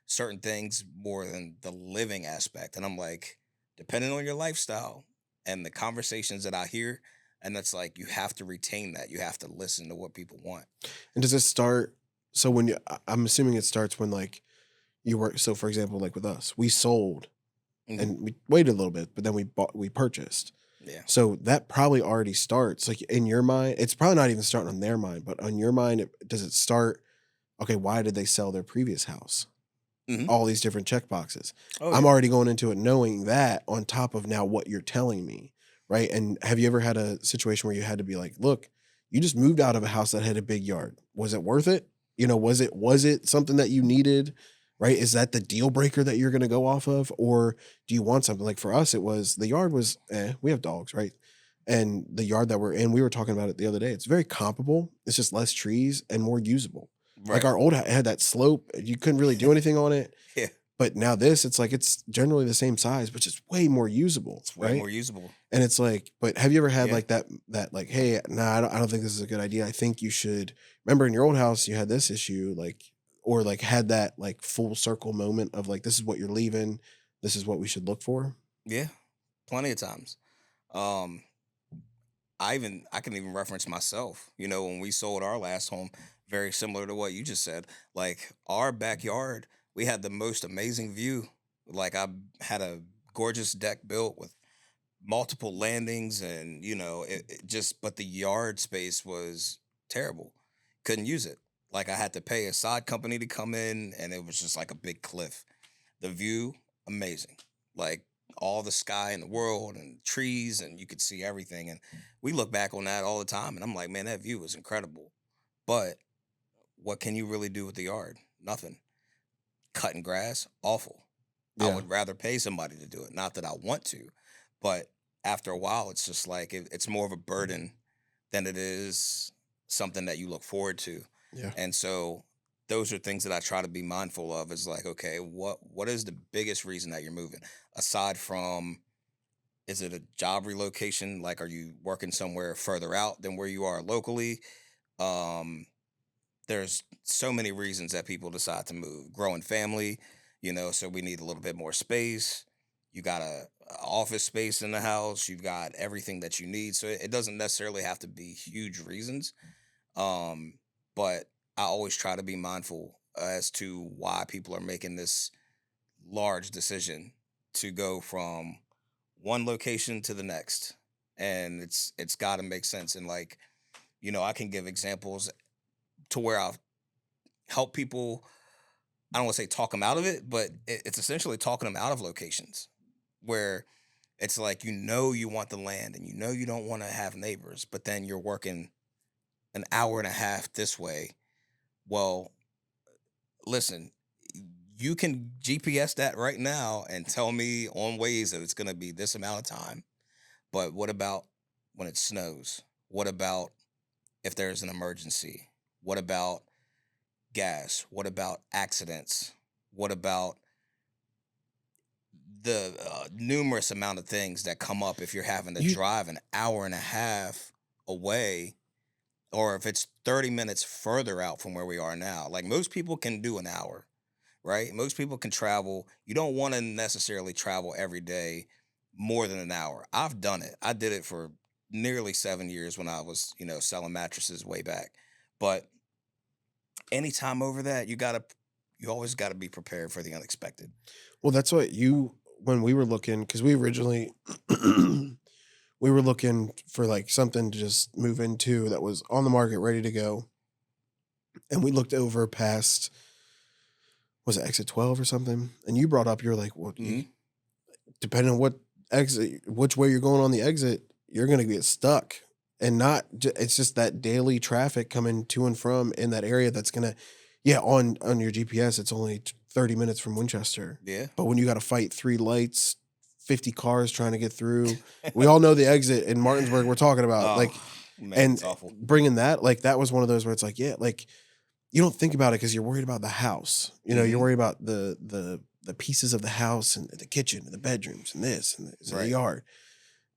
certain things more than the living aspect. And I'm like, depending on your lifestyle and the conversations that I hear, and that's like, you have to retain that. You have to listen to what people want. And does it start? So when I'm assuming it starts when like you work. So for example, like with us, we sold Mhm. and we waited a little bit, but then we purchased. Yeah. So that probably already starts like in your mind. It's probably not even starting on their mind, but on your mind, does it start? Okay, why did they sell their previous house? Hmm. All these different check boxes. Oh, I'm yeah. already going into it knowing that on top of now what you're telling me, right? And have you ever had a situation where you had to be like, look, you just moved out of a house that had a big yard. Was it worth it? Was it something that you needed? Right? Is that the deal breaker that you're going to go off of? Or do you want something like for us, it was the yard was, we have dogs, right? And the yard that we're in, we were talking about it the other day. It's very comparable. It's just less trees and more usable. Like Right. our old had that slope, you couldn't really do anything on it. Yeah. But now this, it's like it's generally the same size, but just way more usable, It's way right? more usable. And it's like, but have you ever had Yeah. like that like, hey, nah, I don't think this is a good idea. I think you should remember in your old house you had this issue, like, or like had that like full circle moment of like, this is what you're leaving, this is what we should look for. Yeah. Plenty of times. Um, I can even reference myself. When we sold our last home, very similar to what you just said. Like our backyard, we had the most amazing view. Like I had a gorgeous deck built with multiple landings, and it just, but the yard space was terrible. Couldn't use it. Like I had to pay a side company to come in, and it was just like a big cliff. The view, amazing. Like all the sky in the world and trees, and you could see everything. And we look back on that all the time, and I'm like, man, that view was incredible. But what can you really do with the yard? Nothing. Cutting grass, awful. I Yeah. would rather pay somebody to do it. Not that I want to, but after a while, it's just like it's more of a burden than it is something that you look forward to. Yeah. And so those are things that I try to be mindful of, is like, okay, what is the biggest reason that you're moving? Aside from, is it a job relocation? Like, are you working somewhere further out than where you are locally? Um, there's so many reasons that people decide to move. Growing family, so we need a little bit more space. You got a office space in the house. You've got everything that you need. So it doesn't necessarily have to be huge reasons. Um, but I always try to be mindful as to why people are making this large decision to go from one location to the next. And it's got to make sense. And like, I can give examples to where I've helped people. I don't want to say talk them out of it, but it's essentially talking them out of locations where it's like, you want the land, and you don't want to have neighbors, but then you're working an hour and a half this way. Well, listen, you can GPS that right now and tell me on ways that it's going to be this amount of time. But what about when it snows? What about if there's an emergency? What about gas? What about accidents? What about the numerous amount of things that come up if you're having to You drive an hour and a half away, or if it's 30 minutes further out from where we are now? Like most people can do an hour, right? Most people can travel. You don't want to necessarily travel every day more than an hour. I've done it. I did it for nearly 7 years when I was, selling mattresses way back. But anytime over that, you always gotta be prepared for the unexpected. well, that's what you when we were looking because we originally we were looking for like something to just move into that was on the market ready to go, and we looked over past was it exit 12 or something, and you brought up you're like, well, Hmm. depending on which way you're going on the exit, you're going to get stuck. And it's just that daily traffic coming to and from in that area that's going to, yeah, on your GPS, it's only 30 minutes from Winchester. Yeah. But when you got to fight 3 lights, 50 cars trying to get through, we all know the exit in Martinsburg we're talking about. Oh, man, and it's awful. bringing that, like, that was one of those where it's like, yeah, like, you don't think about it because you're worried about the house. You're worried about the pieces of the house and the kitchen and the bedrooms and this and the Right. yard.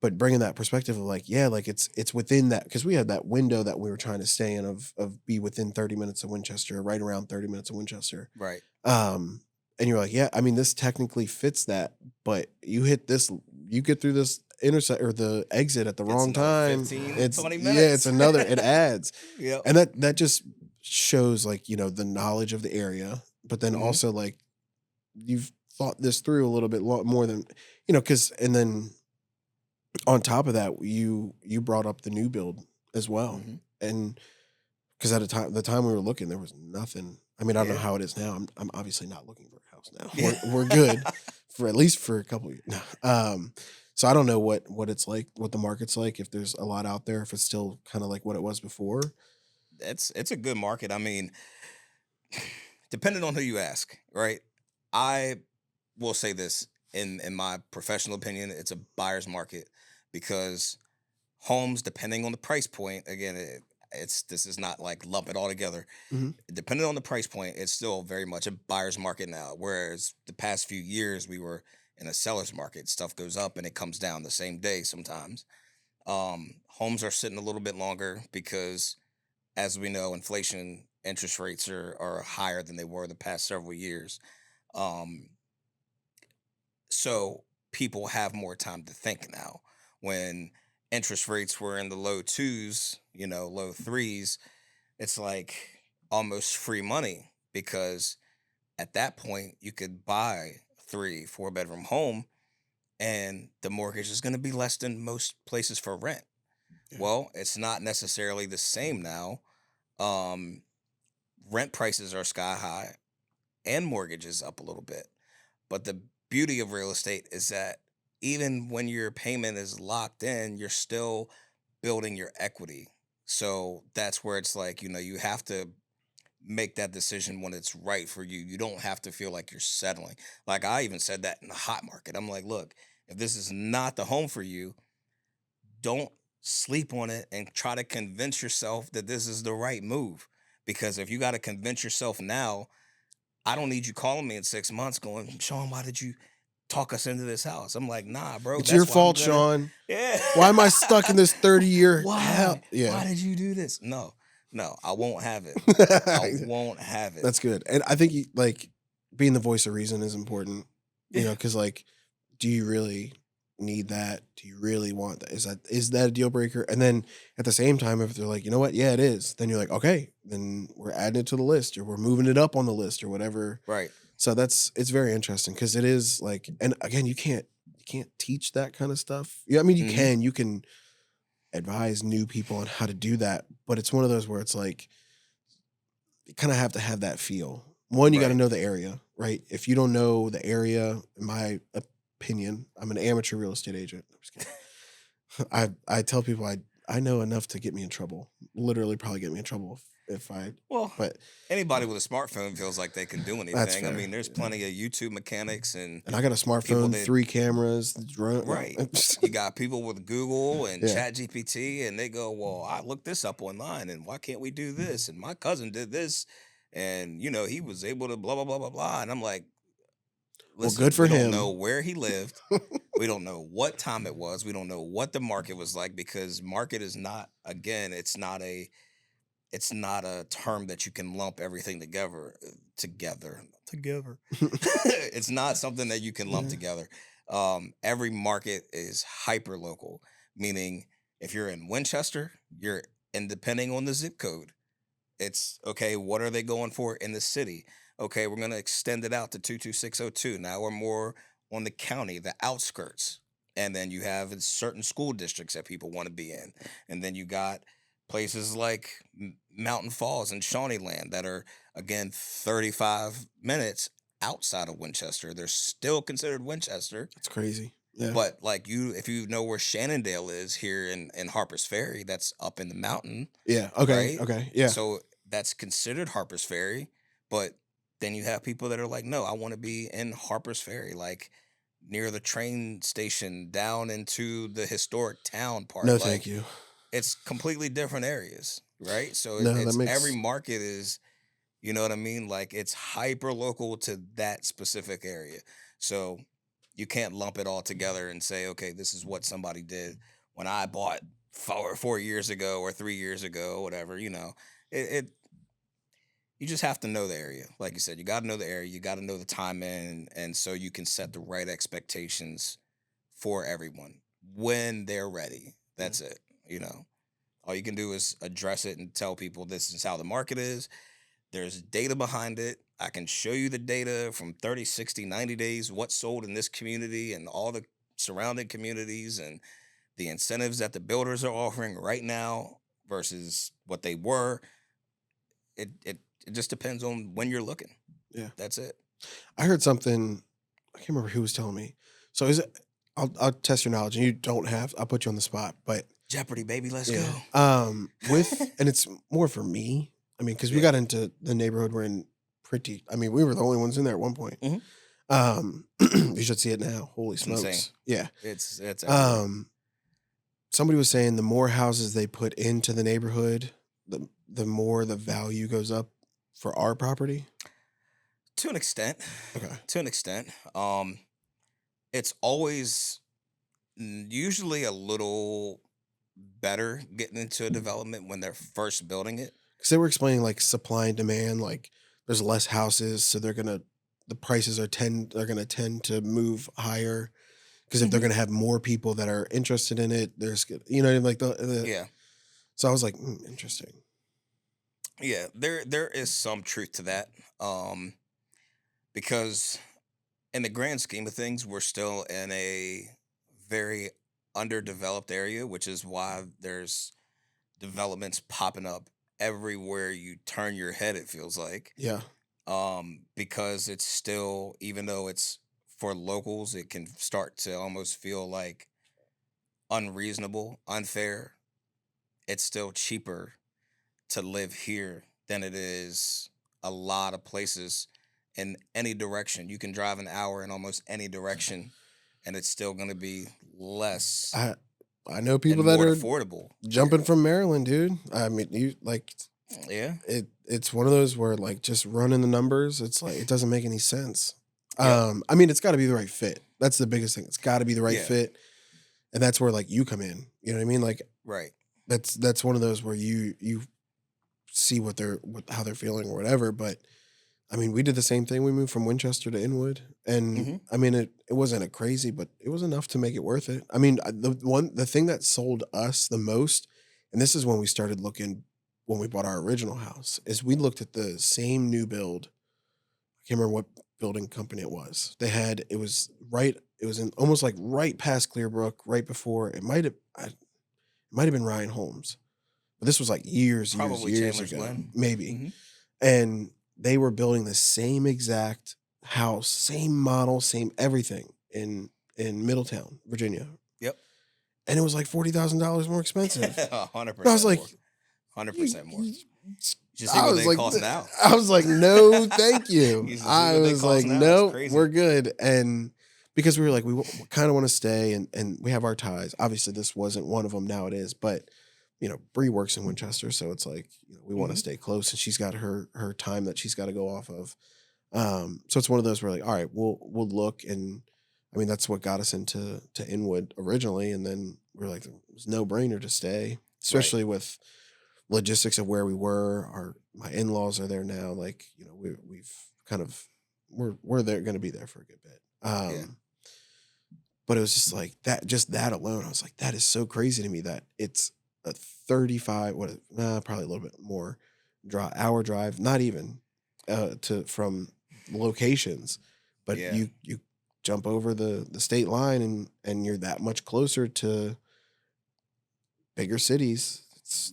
But bringing that perspective of like, yeah, like it's within that, because we had that window that we were trying to stay in of be within 30 minutes of Winchester, right around 30 minutes of Winchester. Right. And you're like, yeah, I mean, this technically fits that, but you get through this intersect or the exit at the It's wrong another time. 15, 20 minutes. Yeah, it adds. Yep. And that just shows like, the knowledge of the area, but then also like you've thought this through a little bit more than, and then on top of that, you brought up the new build as well. And because at the time we were looking, there was nothing. I mean, I don't know how it is now. I'm obviously not looking for a house now. We're good for at least for a couple of years. So I don't know what it's like, what the market's like, if there's a lot out there, if it's still kind of like what it was before. It's a good market. I mean, depending on who you ask, right? I will say this in my professional opinion, it's a buyer's market because homes, depending on the price point, again, this is not like lump it all together. Depending on the price point, it's still very much a buyer's market now. Whereas the past few years we were in a seller's market. Stuff goes up and it comes down the same day sometimes. Homes are sitting a little bit longer because, as we know, inflation, interest rates are higher than they were the past several years. So people have more time to think now. When interest rates were in the low 2s, low 3s, it's like almost free money because at that point you could buy a 3-4 bedroom home and the mortgage is going to be less than most places for rent. Yeah. Well, it's not necessarily the same now. Rent prices are sky high and mortgages up a little bit. But the beauty of real estate is that even when your payment is locked in, you're still building your equity. So that's where it's like, you have to make that decision when it's right for you. You don't have to feel like you're settling. Like I even said that in the hot market. I'm like, look, if this is not the home for you, don't sleep on it and try to convince yourself that this is the right move. Because if you got to convince yourself now, I don't need you calling me in 6 months going, Sean, why did you talk us into this house? I'm like, nah, bro. It's your fault, Sean. Yeah. Why am I stuck in this 30-year hell? Yeah. Why did you do this? No, I won't have it. I won't have it. That's good. And I think like being the voice of reason is important, because like, do you really need that? Do you really want that? Is that a deal breaker? And then at the same time, if they're like, you know what? Yeah, it is. Then you're like, okay, then we're adding it to the list or we're moving it up on the list or whatever. Right. So it's very interesting because it is like, and again, you can't teach that kind of stuff. Yeah, I mean, you can advise new people on how to do that, but it's one of those where it's like, you kind of have to have that feel. One, you got to know the area, right? If you don't know the area, in my opinion, I'm an amateur real estate agent. I'm just kidding. I tell people I know enough to get me in trouble. Literally, probably get me in trouble if I. Well, but anybody with a smartphone feels like they can do anything. That's fair. I mean, there's plenty of YouTube mechanics and I got a smartphone, 3 cameras, drone. Right. You got people with Google and ChatGPT, and they go, "Well, I looked this up online, and why can't we do this?" And my cousin did this, and he was able to blah blah blah blah blah. And I'm like, listen, well, good for him. We don't know where he lived. We don't know what time it was. We don't know what the market was like because market is not. Again, it's not a term that you can lump everything together. It's not something that you can lump together. Every market is hyper local, meaning if you're in Winchester, and depending on the zip code, it's okay. What are they going for in the city? Okay, we're going to extend it out to 22602. Now we're more on the county, the outskirts. And then you have certain school districts that people want to be in. And then you got places like Mountain Falls and Shawneeland that are, again, 35 minutes outside of Winchester. They're still considered Winchester. That's crazy. Yeah. But like if you know where Shannondale is here in Harper's Ferry, that's up in the mountain, Yeah. Okay. right? Okay. Yeah. So that's considered Harper's Ferry. But then you have people that are like, no, I want to be in Harper's Ferry, like near the train station down into the historic town part. No, Like thank you. it's completely different areas, right? So No, that it's every makes market is, you know what I mean? Like it's hyper local to that specific area. So you can't lump it all together and say, okay, this is what somebody did when I bought 4 years ago or 3 years ago, whatever. It you just have to know the area. Like you said, you got to know the area. You got to know the time in, and so you can set the right expectations for everyone when they're ready. yeah. That's it. You know, all you can do is address it and tell people this is how the market is. There's data behind it. I can show you the data from 30, 60, 90 days, what sold in this community and all the surrounding communities and the incentives that the builders are offering right now versus what they were. It just depends on when you're looking. Yeah. That's it. I heard something. I can't remember who was telling me. So is it? I'll test your knowledge, and you don't have. I'll put you on the spot, but Jeopardy, baby, let's yeah. go. And it's more for me. I mean, because we Yeah. got into the neighborhood we're in pretty. I mean, we were the only ones in there at one point. You should see it now. Holy It's smokes! insane. Yeah. It's everywhere. Somebody was saying the more houses they put into the neighborhood, the more the value goes up for our property. To an extent. Okay. To an extent. It's always usually a little better getting into a development when they're first building it. Because they were explaining like supply and demand, like there's less houses, so the prices are they're gonna tend to move higher. Because if they're gonna have more people that are interested in it, you know like the Yeah. So I was like, interesting. Yeah, there is some truth to that. Because in the grand scheme of things, we're still in a very underdeveloped area, which is why there's developments popping up everywhere you turn your head, it feels like. Yeah. Because it's still, even though it's for locals, it can start to almost feel like unreasonable, unfair. It's still cheaper to live here than it is a lot of places in any direction. You can drive an hour in almost any direction and it's still going to be less I know and people that more are affordable jumping here. from Maryland, dude. I mean, you like Yeah. it's one of those where like just running the numbers, it's like it doesn't make any sense. Yep. I mean, it's got to be the right fit. That's the biggest thing. It's got to be the right Yeah. fit, and that's where like you come in. You know what I mean? Like Right. that's one of those where you see how they're feeling or whatever. But I mean, we did the same thing. We moved from Winchester to Inwood, and Mm-hmm. I mean, it wasn't a crazy, but it was enough to make it worth it. I mean, the thing that sold us the most, and this is when we started looking when we bought our original house, is we looked at the same new build. I can't remember what building company it was. It was right. It was in almost like right past Clearbrook, right before it might have been Ryan Holmes, but this was like Probably years Chandler's ago, Glen. maybe. Mm-hmm. And they were building the same exact house, same model, same everything in Middletown, Virginia. Yep. And it was like $40,000 more expensive. 100% I was like, more. 100% more. You should see I what was they like, cost now. I was like, no, thank you. You should see I what they was cost like, now. It's no, crazy. we're good. And because we were like, we kind of want to stay and we have our ties. Obviously, this wasn't one of them. Now it is, but Bree works in Winchester, so it's like we want to stay close, and she's got her time that she's got to go off of. So it's one of those where like, all right, we'll look, and I mean that's what got us to Inwood originally, and then we're like, it was no brainer to stay, especially with logistics of where we were. My in-laws are there now, like we've kind of we're there going to be there for a good bit. Yeah. But it was just like that alone, I was like, that is so crazy to me that it's a 35, probably a little bit more hour drive, not even from locations, but Yeah. you jump over the state line and you're that much closer to bigger cities.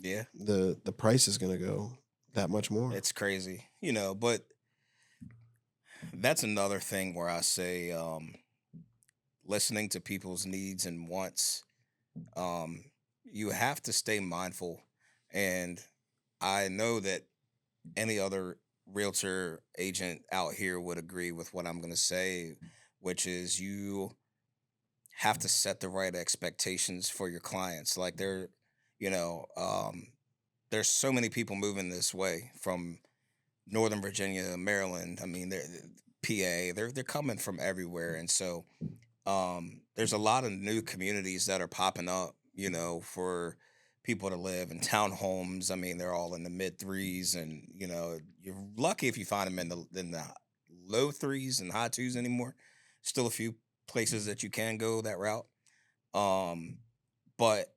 Yeah. The price is going to go that much more. It's crazy, but that's another thing where I say listening to people's needs and wants. Um, you have to stay mindful, and I know that any other realtor agent out here would agree with what I'm going to say, which is you have to set the right expectations for your clients. Like you know, there's so many people moving this way from Northern Virginia, Maryland. I mean, they're PA. They're coming from everywhere, and so there's a lot of new communities that are popping up. You know, for people to live in townhomes. I mean, they're all in the mid threes, and you're lucky if you find them in the low threes and high twos anymore. Still a few places that you can go that route. Um, but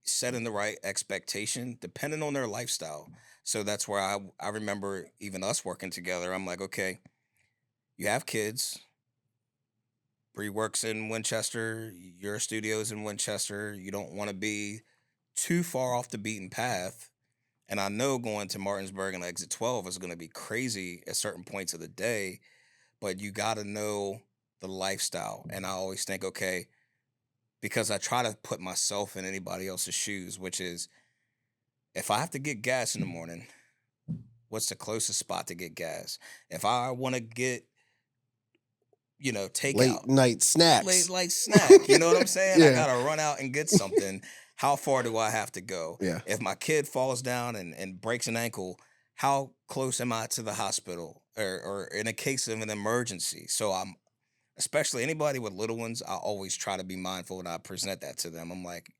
setting the right expectation depending on their lifestyle. So that's where I remember even us working together. I'm like, okay, you have kids. Bree works in Winchester. Your studio's in Winchester. You don't want to be too far off the beaten path. And I know going to Martinsburg and exit 12 is going to be crazy at certain points of the day, but you got to know the lifestyle. And I always think, okay, because I try to put myself in anybody else's shoes, which is if I have to get gas in the morning, what's the closest spot to get gas? If I want to get, takeout, Late night late snacks. light snack, you know what I'm saying? I Yeah. gotta run out and get something. How far do I have to go? Yeah. If my kid falls down and breaks an ankle, how close am I to the hospital or in a case of an emergency? So I'm especially anybody with little ones, I always try to be mindful and I present that to them. I'm like,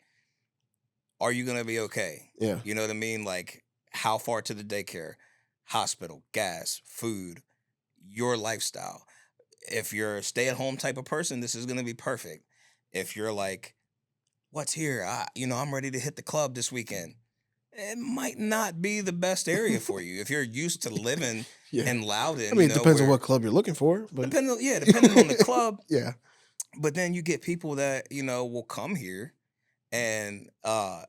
are you gonna be okay? Yeah. You know what I mean? Like how far to the daycare, hospital, gas, food, your lifestyle. If you're a stay-at-home type of person, this is gonna be perfect. If you're like, what's here? I'm ready to hit the club this weekend. It might not be the best area for you. If you're used to living Yeah. in I Loudon, mean, it depends on where what club you're looking for, but depending on the club, yeah. but then you get people that, will come here. And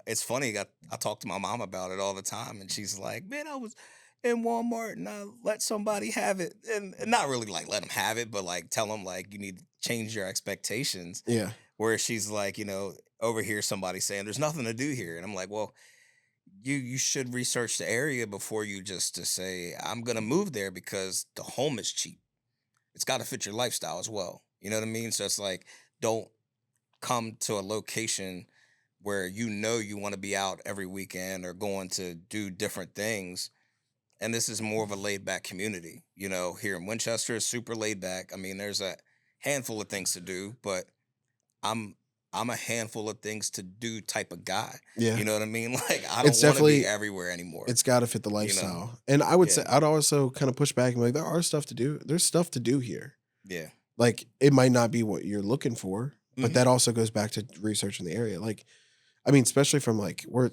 it's funny, I talk to my mom about it all the time, and she's like, man, I was in Walmart and I let somebody have it. And not really like let them have it, but like tell them like you need to change your expectations. Yeah. Where she's like, over here somebody saying there's nothing to do here. And I'm like, well, you should research the area before you just to say, I'm gonna move there because the home is cheap. It's gotta fit your lifestyle as well. You know what I mean? So it's like, don't come to a location where you want to be out every weekend or going to do different things. And this is more of a laid back community. Here in Winchester is super laid back. I mean, there's a handful of things to do, but I'm I'm a handful of things to do type of guy. Yeah. You know what I mean? Like I It's don't want to be definitely everywhere anymore. it's gotta fit the You know? lifestyle. And I would Yeah. say I'd also kind of push back and be like, there are stuff to do. There's stuff to do here. Yeah. Like it might not be what you're looking for, but Hmm. that also goes back to researching the area. Like, I mean, especially from like we're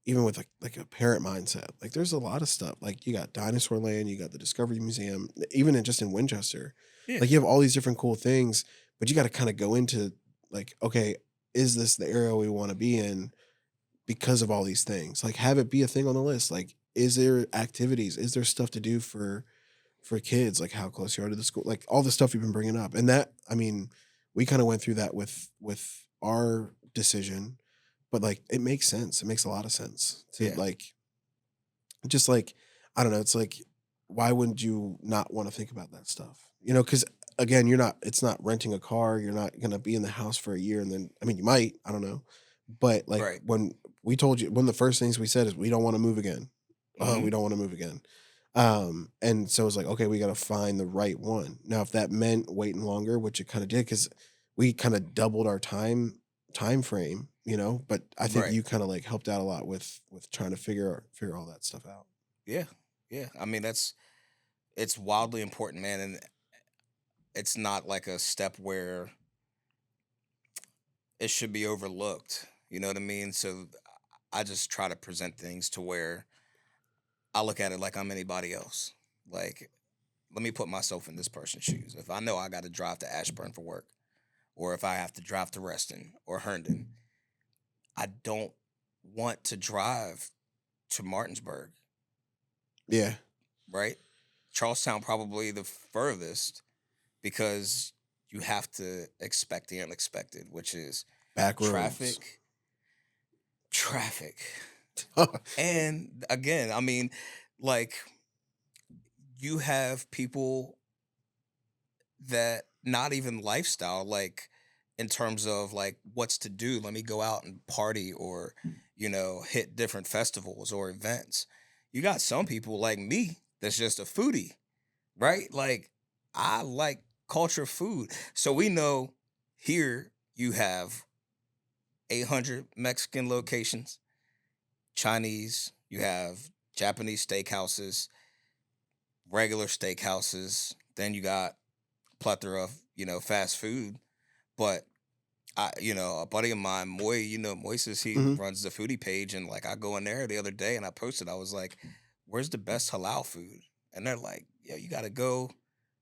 even with like a parent mindset, like there's a lot of stuff. Like you got Dinosaur Land, you got the Discovery Museum, even just in Winchester. Yeah. Like you have all these different cool things, but you got to kind of go into like, okay, is this the area we want to be in because of all these things? Like have it be a thing on the list. Like, is there activities? Is there stuff to do for kids? Like how close you are to the school? Like all the stuff you've been bringing up, and that I mean, we kind of went through that with our decision, but like it makes sense. It makes a lot of sense to Yeah. like just like I don't know. It's like why wouldn't you not want to think about that stuff? Because again, you're not. It's not renting a car. You're not gonna be in the house for a year, and then I mean, you might. I don't know, but like Right. when we told you, one of the first things we said is we don't want to move again. Hmm. We don't want to move again. And so it's like, okay, we got to find the right one. Now, if that meant waiting longer, which it kind of did, because we kind of doubled our time frame, but I think Right. you kind of like helped out a lot with trying to figure all that stuff out. Yeah. Yeah. I mean, it's wildly important, man, and it's not like a step where it should be overlooked. You know what I mean? So I just try to present things to where I look at it like I'm anybody else. Like, let me put myself in this person's shoes. If I know I got to drive to Ashburn for work, or if I have to drive to Reston or Herndon, I don't want to drive to Martinsburg, Yeah. right? Charlestown probably the furthest because you have to expect the unexpected, which is Back roads. traffic, traffic. And again, I mean, like you have people that not even lifestyle, like in terms of like what's to do. Let me go out and party or, hit different festivals or events. You got some people like me that's just a foodie, right? Like I like culture food. So we know here you have 800 Mexican locations, Chinese, you have Japanese steakhouses, regular steakhouses, then you got plethora of, fast food. But a buddy of mine, Moy, Moises, he Hmm. runs the foodie page, and like I go in there the other day and I posted, I was like, "Where's the best halal food?" And they're like, "Yo, you got to go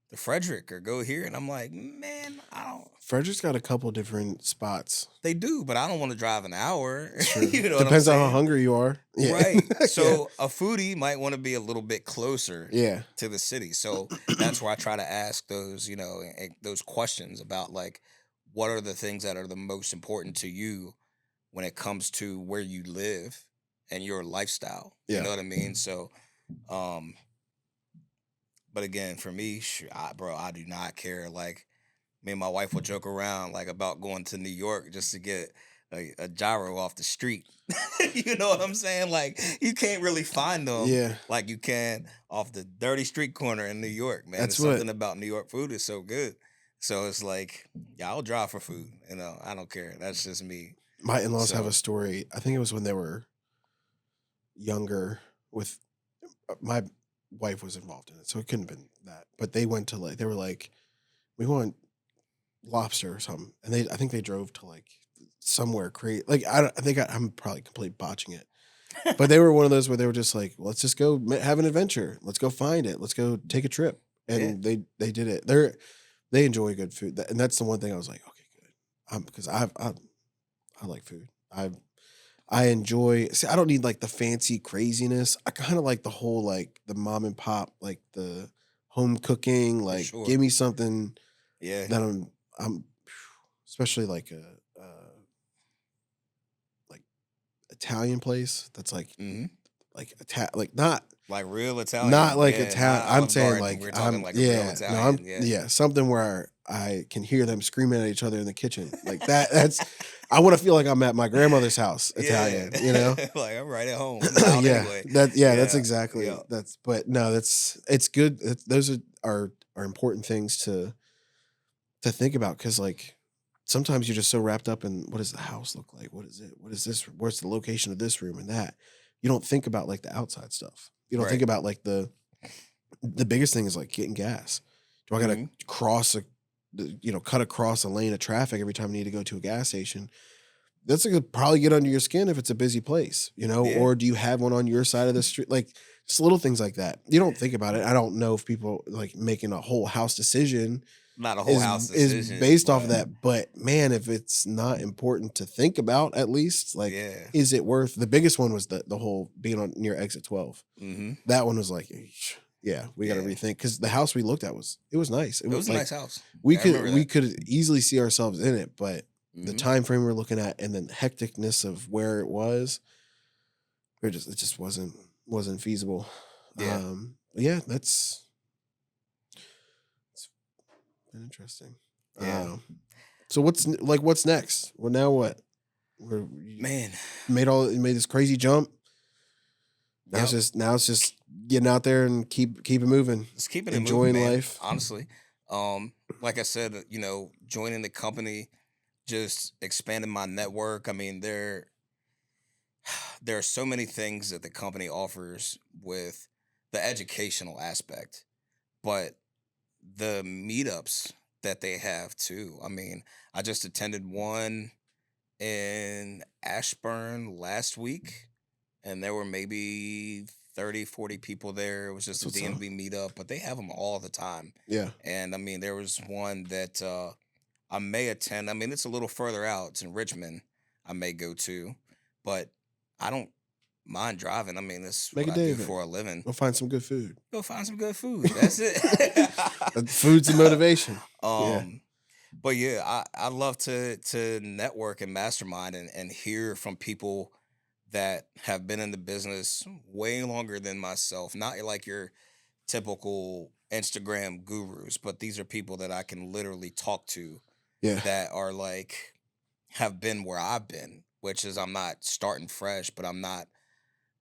to Frederick or go here." And I'm like, "Man, I don't." Frederick's got a couple different spots. They do, but I don't want to drive an hour. It's true. You know what I'm Depends on how saying? hungry you are. Yeah. Right. Yeah. So a foodie might want to be a little bit closer Yeah. to the city. So that's where I try to ask those, those questions about like what are the things that are the most important to you when it comes to where you live and your lifestyle. You Yeah. know what I mean? So, um, but again, for me, bro, I do not care. Like me and my wife will joke around like about going to New York just to get a gyro off the street. You know what I'm saying? Like you can't really find them Yeah. like you can off the dirty street corner in New York, man. That's It's what something about New York food is so good. So it's like, yeah, I'll drive for food. I don't care. That's just me. my in-laws have a So story. I think it was when they were younger with my wife was involved in it, so it couldn't have been that. But they went to like they were like, we want lobster or something, and I think they drove to like somewhere crazy. Like I think I'm probably completely botching it, but they were one of those where they were just like, let's just go have an adventure. Let's go find it. Let's go take a trip, yeah, and they did it. They enjoy good food, and that's the one thing I was like, okay, good. Because I like food. I enjoy. See, I don't need like the fancy craziness. I kind of like the whole like the mom and pop, like the home cooking. for Like, sure. give me something Yeah. that I'm especially like a like Italian place that's Hmm. like not Like real Italian. not like Yeah. Italian. Not I'm Olive saying Garden. like We're talking I'm like a real yeah no I'm Italian. Yeah. yeah something where I can hear them screaming at each other in the kitchen like that. That's I want to feel like I'm at my grandmother's house. Yeah. Italian, you know. Like I'm right at home. I'm out Yeah, anyway. that's Yeah. exactly Yeah. that's. But no, it's good. Those are important things to think about because like sometimes you're just so wrapped up in what does the house look like? What is it? What is this? Where's the location of this room and that? You don't think about like the outside stuff. You don't think Right. about like the biggest thing is like getting gas. Do I got to Hmm. cross cut across a lane of traffic every time I need to go to a gas station? That's gonna probably get under your skin if it's a busy place, Yeah. or do you have one on your side of the street? Like just little things like that. You don't think about it. I don't know if people like making a whole house decision Not a whole is house is decision, based off of but that. But man, if it's not important to think about, at least like, yeah. is it worth? The biggest one was the whole being on near exit 12. Hmm. That one was like, "Eesh, yeah, we got to Yeah. rethink because the house we looked at was nice. It It was was a like nice house. we I remember we that. could easily see ourselves in it, but the Hmm. time frame we're looking at and then the hecticness of where it was, it just wasn't feasible. Yeah. Yeah, it's been interesting. Yeah. So what's next? Well, now what? You Man. made this crazy jump. Yep. Now it's just getting out there and keep it moving, Just keeping it moving, enjoying man. life. Honestly. Like I said, joining the company, just expanding my network. I mean, there are so many things that the company offers with the educational aspect, but the meetups that they have too. I mean, I just attended one in Ashburn last week, and there were maybe 30, 40 people there. It was just That's a what's up. DMV meetup, but they have them all the time. Yeah. And I mean, there was one that I may attend. I mean, it's a little further out. It's in Richmond. I may go to, but I don't. mind driving. I mean, that's Make what a I day do of it. for a living. Go find some good food. Go find some good food. That's it. Food's and motivation. Yeah. um, but yeah, I love to network and mastermind and hear from people that have been in the business way longer than myself. Not like your typical Instagram gurus, but these are people that I can literally talk to Yeah. that are like have been where I've been, which is I'm not starting fresh, but I'm not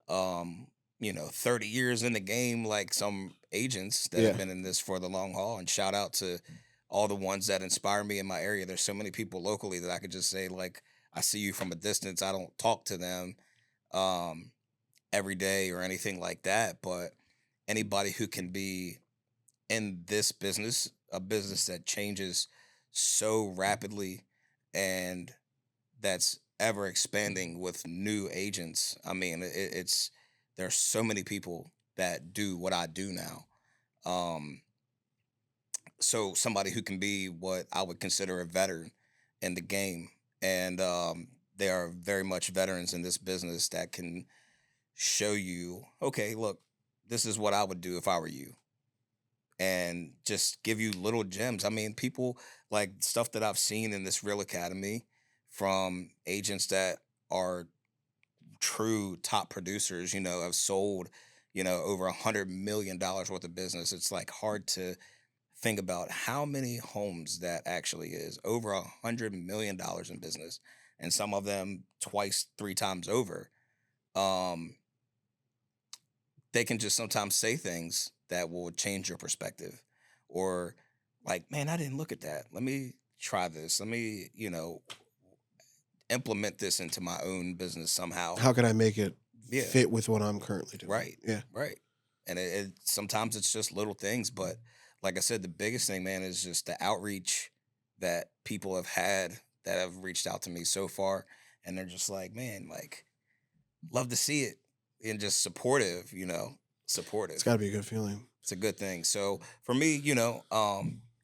um 30 years in the game like some agents that have Yeah. been in this for the long haul. And shout out to all the ones that inspire me in my area. There's so many people locally that I could just say like I see you from a distance. I don't talk to them um every day or anything like that, but anybody who can be in this business, a business that changes so rapidly and that's ever expanding with new agents. I mean, it's there's so many people that do what I do now. Um, so somebody who can be what I would consider a veteran in the game, and there are very much veterans in this business that can show you, okay, look, this is what I would do if I were you, and just give you little gems. I mean, people like stuff that I've seen in this real academy from agents that are true top producers, have sold, over $100 million worth of business. It's like hard to think about how many homes that actually is over $100 million in business, and some of them twice, three times over. Um, they can just sometimes say things that will change your perspective, or like, man, I didn't look at that. Let me try this. Let me, implement this into my own business somehow. How can I make it Yeah. fit with what I'm currently doing? Right. Yeah. Right. And it sometimes it's just little things, but like I said, the biggest thing, man, is just the outreach that people have had that have reached out to me so far, and they're just like, man, like, love to see it, and just supportive, It's supportive. got to be a good feeling. It's a good thing. So for me,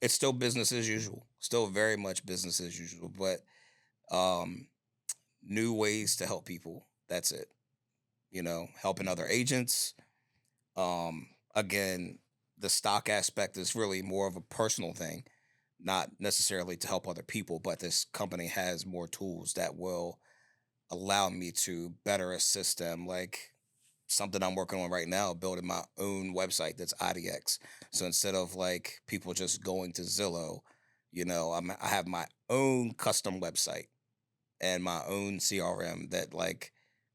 it's still business as usual, still very much business as usual, but um, new ways to help people. That's it. Helping other agents. Again, the stock aspect is really more of a personal thing, not necessarily to help other people, but this company has more tools that will allow me to better assist them. Like something I'm working on right now, building my own website that's IDX. So instead of like people just going to Zillow, I have my own custom website and my own CRM that like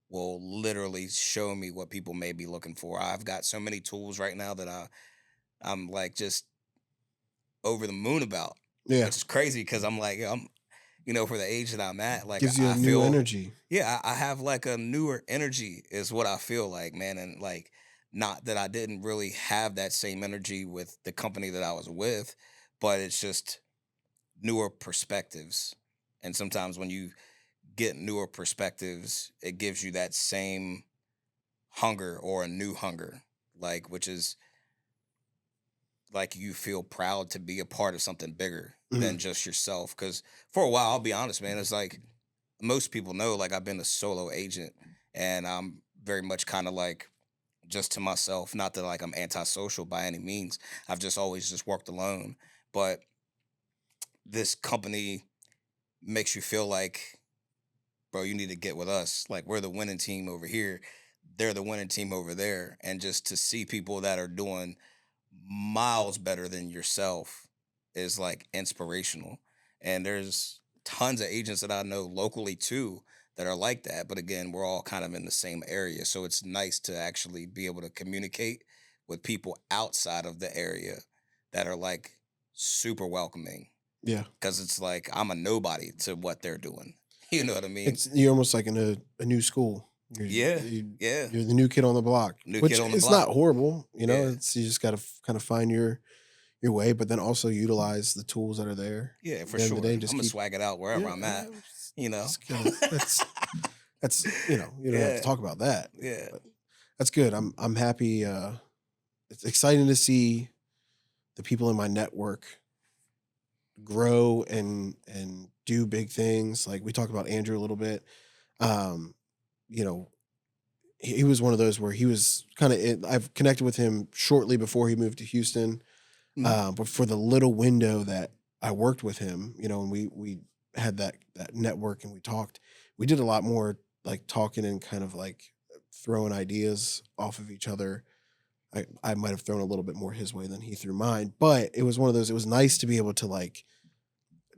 will literally show me what people may be looking for. I've got so many tools right now that I'm like just over the moon about, Yeah. which is crazy because I'm like for the age that I'm at, like Gives you a I new feel energy. yeah, I have like a newer energy is what I feel like, man, and like not that I didn't really have that same energy with the company that I was with, but it's just newer perspectives. And sometimes when you get newer perspectives, it gives you that same hunger or a new hunger, like which is like you feel proud to be a part of something bigger Mhm. than just yourself. Because for a while, I'll be honest, man, it's like most people know, like I've been a solo agent, and I'm very much kind of like just to myself. Not that like I'm antisocial by any means. I've just always just worked alone, but this company makes you feel like, bro, you need to get with us. Like we're the winning team over here. They're the winning team over there. And just to see people that are doing miles better than yourself is like inspirational. And there's tons of agents that I know locally too that are like that. But again, we're all kind of in the same area. So it's nice to actually be able to communicate with people outside of the area that are like super welcoming, Yeah. because it's like I'm a nobody to what they're doing. You know what I mean? You're almost like in a new school. Yeah, yeah. You're the new kid on the block, New kid which on the it's not block. horrible. Yeah, It's you just got to kind of find your way, but then also utilize the tools that are there. yeah, At for the end of the sure. day, I'm just gonna keep swag it out wherever yeah. I'm at. You know. Just gotta, that's you don't have to Yeah, talk about that, yeah, but that's good. I'm happy. It's exciting to see the people in my network grow and do big things. Like we talked about Andrew a little bit. Um, you know, he was one of those where he was kind of. I've connected with him shortly before he moved to Houston, Mhm. but for the little window that I worked with him, and we had that network and we talked. We did a lot more like talking and kind of like throwing ideas off of each other. I might have thrown a little bit more his way than he threw mine, but it was one of those. It was nice to be able to like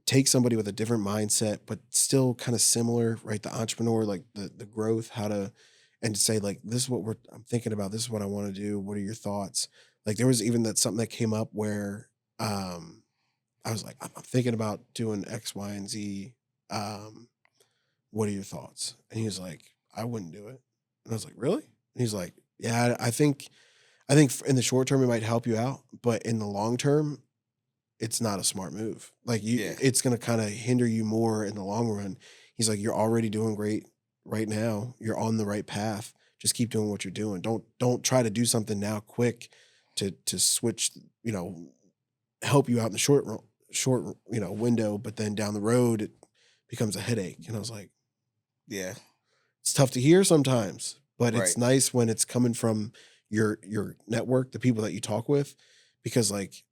take somebody with a different mindset, but still kind of similar, right? The entrepreneur, like the growth, how to, and to say like, this is what I'm thinking about. This is what I want to do. What are your thoughts? Like there was even that something that came up where, I was like, I'm thinking about doing X, Y, and Z. Um, what are your thoughts? And he was like, I wouldn't do it. And I was like, really? And he's like, yeah, I think in the short term it might help you out, but in the long term, it's not a smart move. Like Yeah. it's going to kind of hinder you more in the long run. He's like, you're already doing great right now. You're on the right path. Just keep doing what you're doing. Don't try to do something now quick to switch, help you out in the short, window, but then down the road it becomes a headache. And I was like, Yeah. it's tough to hear sometimes, but Right. it's nice when it's coming from your network, the people that you talk with, because like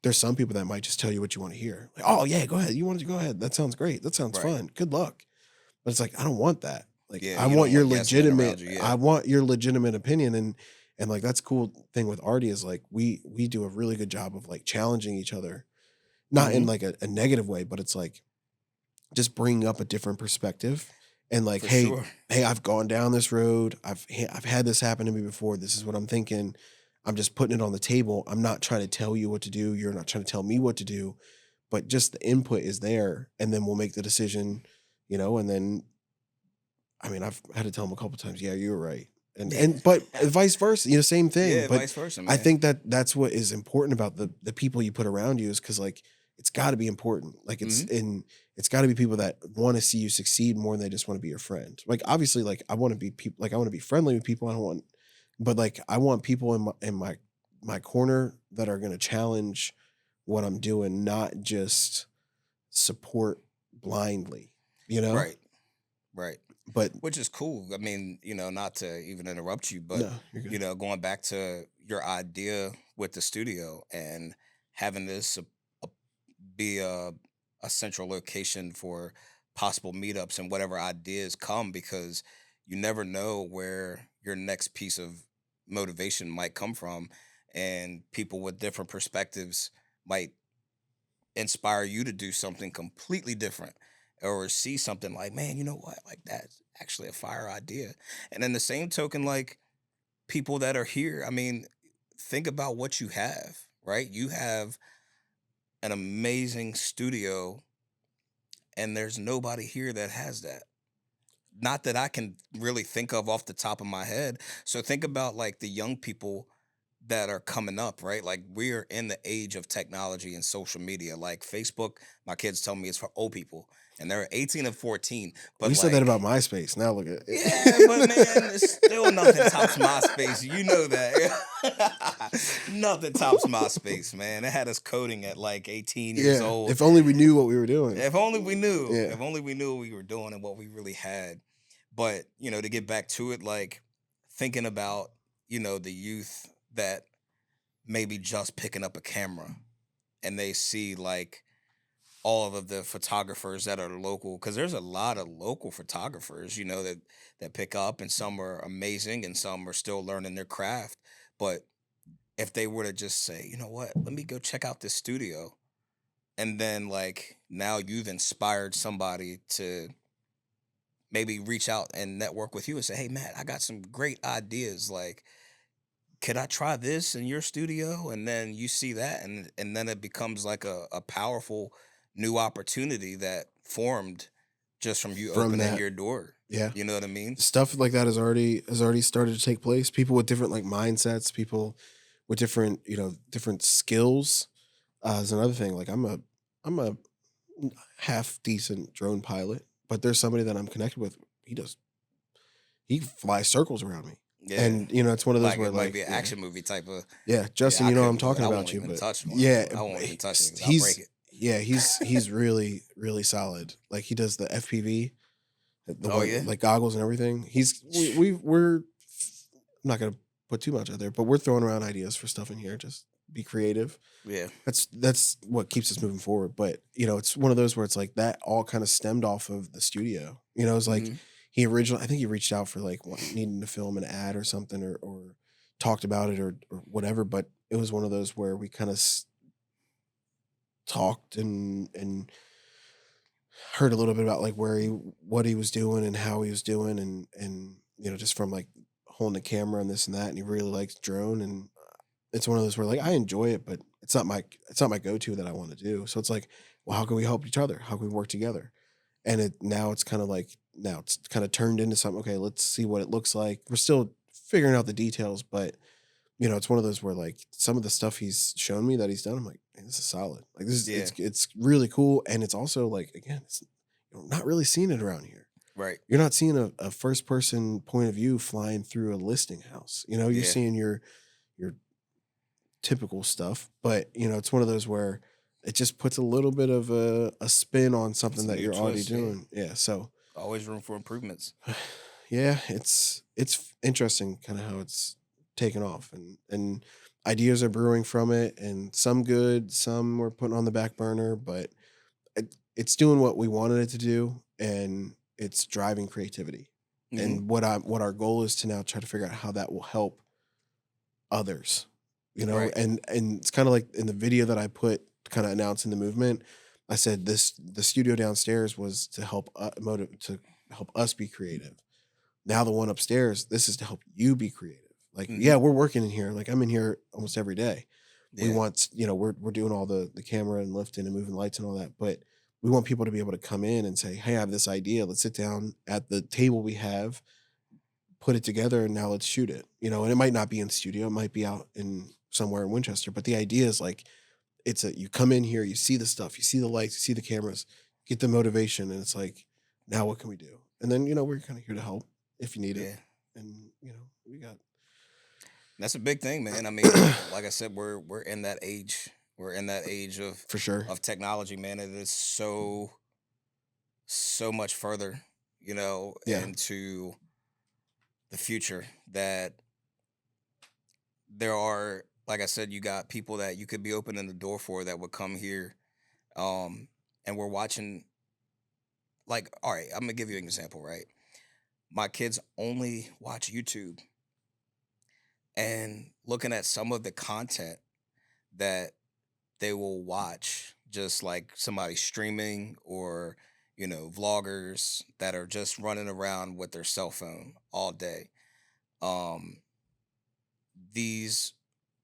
there's some people that might just tell you what you want to hear. Like, oh yeah, go ahead. You want to go ahead. That sounds great. That sounds Right. fun. Good luck. But it's like I don't want that. Like Yeah. I You want don't your want yes men legitimate around you. Yeah. I want your legitimate opinion, and like that's cool thing with Artie is like we do a really good job of like challenging each other. Not in Hmm. like a negative way, but it's like just bringing up a different perspective and like, For hey, sure. hey, I've gone down this road. I've had this happen to me before. This is what I'm thinking. I'm just putting it on the table. I'm not trying to tell you what to do. You're not trying to tell me what to do, but just the input is there, and then we'll make the decision, and then I mean, I've had to tell him a couple times, yeah, you were right. But vice versa, same thing. Yeah. But Vice versa, I man. think that's what is important about the people you put around you is because like it's got to be important. Like Hmm. it's got to be people that want to see you succeed more than they just want to be your friend. Like obviously, like I want to be people, like I want to be friendly with people. I don't want, but like I want people in my corner that are going to challenge what I'm doing, not just support blindly. You know, Right. Right. but Which is cool. I mean, not to even interrupt you, but no, you're good. going back to your idea with the studio and having this a, be a central location for possible meetups and whatever ideas come, because you never know where your next piece of motivation might come from, and people with different perspectives might inspire you to do something completely different, or see something like, man, you know what, like that's actually a fire idea. And then the same token, like people that are here, I mean, think about what you have, right? You have an amazing studio, and there's nobody here that has that. Not that I can really think of off the top of my head. So think about like the young people that are coming up, right? Like we are in the age of technology and social media. Like Facebook, my kids tell me it's for old people, and they're 18 and 14. Well, But you said that about like, MySpace. Now look at yeah, but man, it's it. still nothing tops MySpace. You know that. Nothing tops MySpace, man. It had us coding at like 18 years Yeah, old. if only we knew what we were doing. If only we knew. Yeah, If only we knew what we were doing and what we really had. But, to get back to it, like thinking about, the youth that maybe just picking up a camera, and they see like all of the photographers that are local, because there's a lot of local photographers, that pick up, and some are amazing and some are still learning their craft. But if they were to just say, you know what, let me go check out this studio, and then like now you've inspired somebody to maybe reach out and network with you and say, hey man, I got some great ideas, like could I try this in your studio? And then you see that, and then it becomes like a powerful new opportunity that formed just from you from opening that, your door. yeah, You know what I mean? stuff like that has already started to take place. People with different like mindsets, people with different skills. Is another thing. Like I'm a half decent drone pilot, but there's somebody that I'm connected with. He flies circles around me, Yeah. and it's one of those Like where it might like be an yeah. action movie type of. Yeah, Yeah, Justin, I I'm couldn't do it. talking I won't about you, even but touch one. yeah, I won't even touch it because I'll break he's it. yeah, he's really really solid. Like he does the FPV. the Oh one yeah, like goggles and everything. We're I'm not gonna put too much out there, but we're throwing around ideas for stuff in here. Just be creative. yeah. That's what keeps us moving forward. But it's one of those where it's like that all kind of stemmed off of the studio. It's like Hmm. I think he reached out for like needing to film an ad or something, or talked about it, or whatever. But it was one of those where we kind of talked and heard a little bit about like what he was doing and how he was doing, and just from like holding the camera and this and that, and he really likes drone, and it's one of those where like I enjoy it, but it's not my go-to that I want to do. So it's like, well, how can we help each other? How can we work together? And it's kind of like now it's kind of turned into something. Okay, let's see what it looks like. We're still figuring out the details, but it's one of those where like some of the stuff he's shown me that he's done, I'm like, man, this is solid. Like this is Yeah, it's really cool, and it's also like again, it's not really seeing it around here. right. You're not seeing a first person point of view flying through a listing house. You're Yeah, seeing your typical stuff, but it's one of those where it just puts a little bit of a spin on it's something a that new you're already twist. Yeah, doing. Yeah. So always room for improvements. yeah, it's interesting kind of how it's taken off, and ideas are brewing from it, and some good, some we're putting on the back burner, but it's doing what we wanted it to do, and it's driving creativity. Hmm. And what our goal is to now try to figure out how that will help others, Right. and it's kind of like in the video that I put kind of announcing the movement. I said the studio downstairs was to help to help us be creative. Now the one upstairs, this is to help you be creative. Like, Hmm. yeah, we're working in here. Like I'm in here almost every day. We Yeah. want, we're doing all the camera and lifting and moving lights and all that, but we want people to be able to come in and say, "Hey, I have this idea. Let's sit down at the table we have, put it together, and now let's shoot it." And it might not be in studio, it might be out in somewhere in Winchester, but the idea is like you come in here, you see the stuff, you see the lights, you see the cameras, get the motivation, and it's like, now what can we do? And then we're kind of here to help if you need it, Yeah. and we got That's a big thing, man. I mean, like I said, we're in that age. We're in that age for sure. of technology, man. It is so much further, Yeah, into the future that there are. Like I said, you got people that you could be opening the door for that would come here, um, and we're watching. Like, all right, I'm gonna give you an example, right? My kids only watch YouTube, and looking at some of the content that they will watch, just like somebody streaming, or vloggers that are just running around with their cell phone all day. um these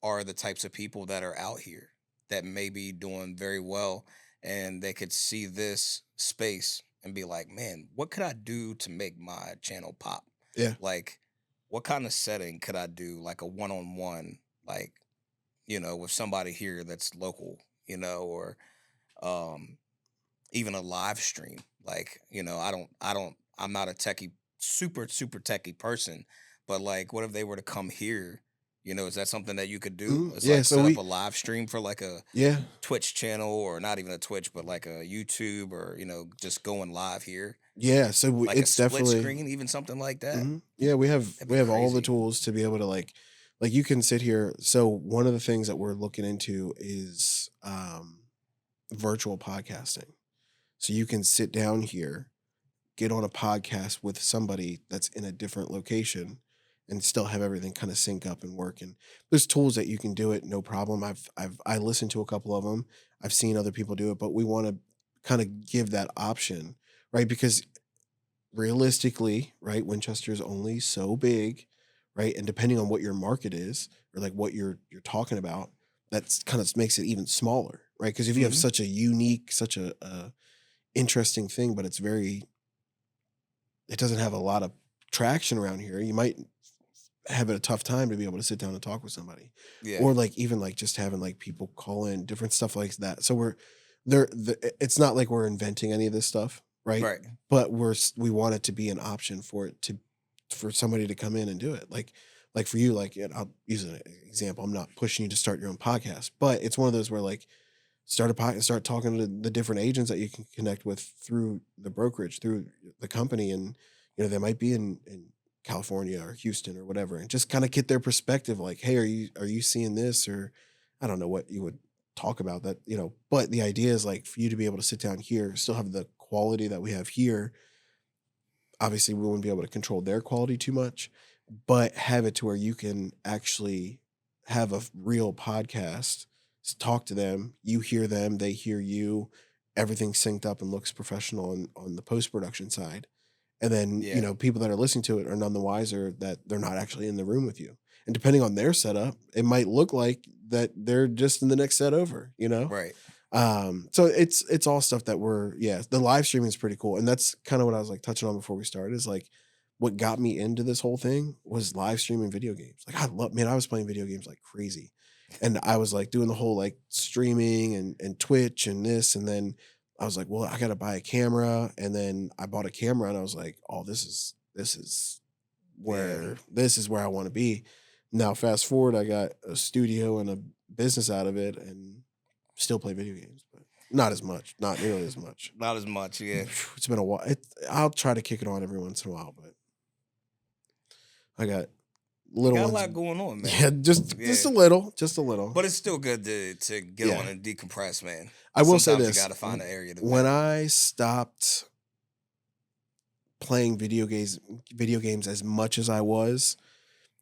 are the types of people that are out here that may be doing very well, and they could see this space and be like, man, what could I do to make my channel pop? yeah, Like, what kind of setting could I do, like a one-on-one, like, with somebody here that's local, or um even a live stream. Like, I'm not a techie, super techie person, but like, what if they were to come here? Is that something that you could do? It's yeah. like So set up a live stream for like a yeah, Twitch channel, or not even a Twitch, but like a YouTube, or just going live here, yeah. So like a it's split definitely. screen, even something like that. Yeah. We have That'd we be have all the crazy. tools to be able to like you can sit here. So one of the things that we're looking into is virtual podcasting. So you can sit down here, get on a podcast with somebody that's in a different location, and still have everything kind of sync up and work. And there's tools that you can do it, no problem. I listened to a couple of them. I've seen other people do it, but we want to kind of give that option, right? Because realistically, right, Winchester is only so big, right? And depending on what your market is, or like what you're talking about, that's kind of makes it even smaller, right? Because if you have Hmm. such a unique, such a interesting thing, but it doesn't have a lot of traction around here, you might have a tough time to be able to sit down and talk with somebody, Yeah. or like even like just having like people call in, different stuff like that. So we're there. It's not like we're inventing any of this stuff, right? Right. But we want it to be an option for somebody to come in and do it. Like for you, like I'll use an example. I'm not pushing you to start your own podcast, but it's one of those where like start talking to the different agents that you can connect with through the brokerage, through the company. And, they might be in California or Houston or whatever, and just kind of get their perspective. Like, hey, are you seeing this? Or I don't know what you would talk about that, but the idea is like for you to be able to sit down here, still have the quality that we have here. Obviously, we wouldn't be able to control their quality too much, but have it to where you can actually have a real podcast, talk to them, you hear them, they hear you, everything's synced up and looks professional on the post production side. And then, Yeah. people that are listening to it are none the wiser that they're not actually in the room with you. And depending on their setup, it might look like that they're just in the next set over. Right. So it's all stuff that the live streaming is pretty cool. And that's kind of what I was like touching on before we started, is like what got me into this whole thing was live streaming video games. Like I was playing video games like crazy. And I was like doing the whole like streaming and Twitch and this. And then I was like, well, I gotta buy a camera. And then I bought a camera and I was like, oh, this is where I want to be. Now fast forward, I got a studio and a business out of it and still play video games, but not as much, not nearly as much. Not as much, yeah. It's been a while. I'll try to kick it on every once in a while, but I got little Got ones. a lot going on, man. Yeah, just a little. But it's still good to get on and decompress, man. I will say Sometimes this: you got to find an area to. When I stopped playing video games as much as I was,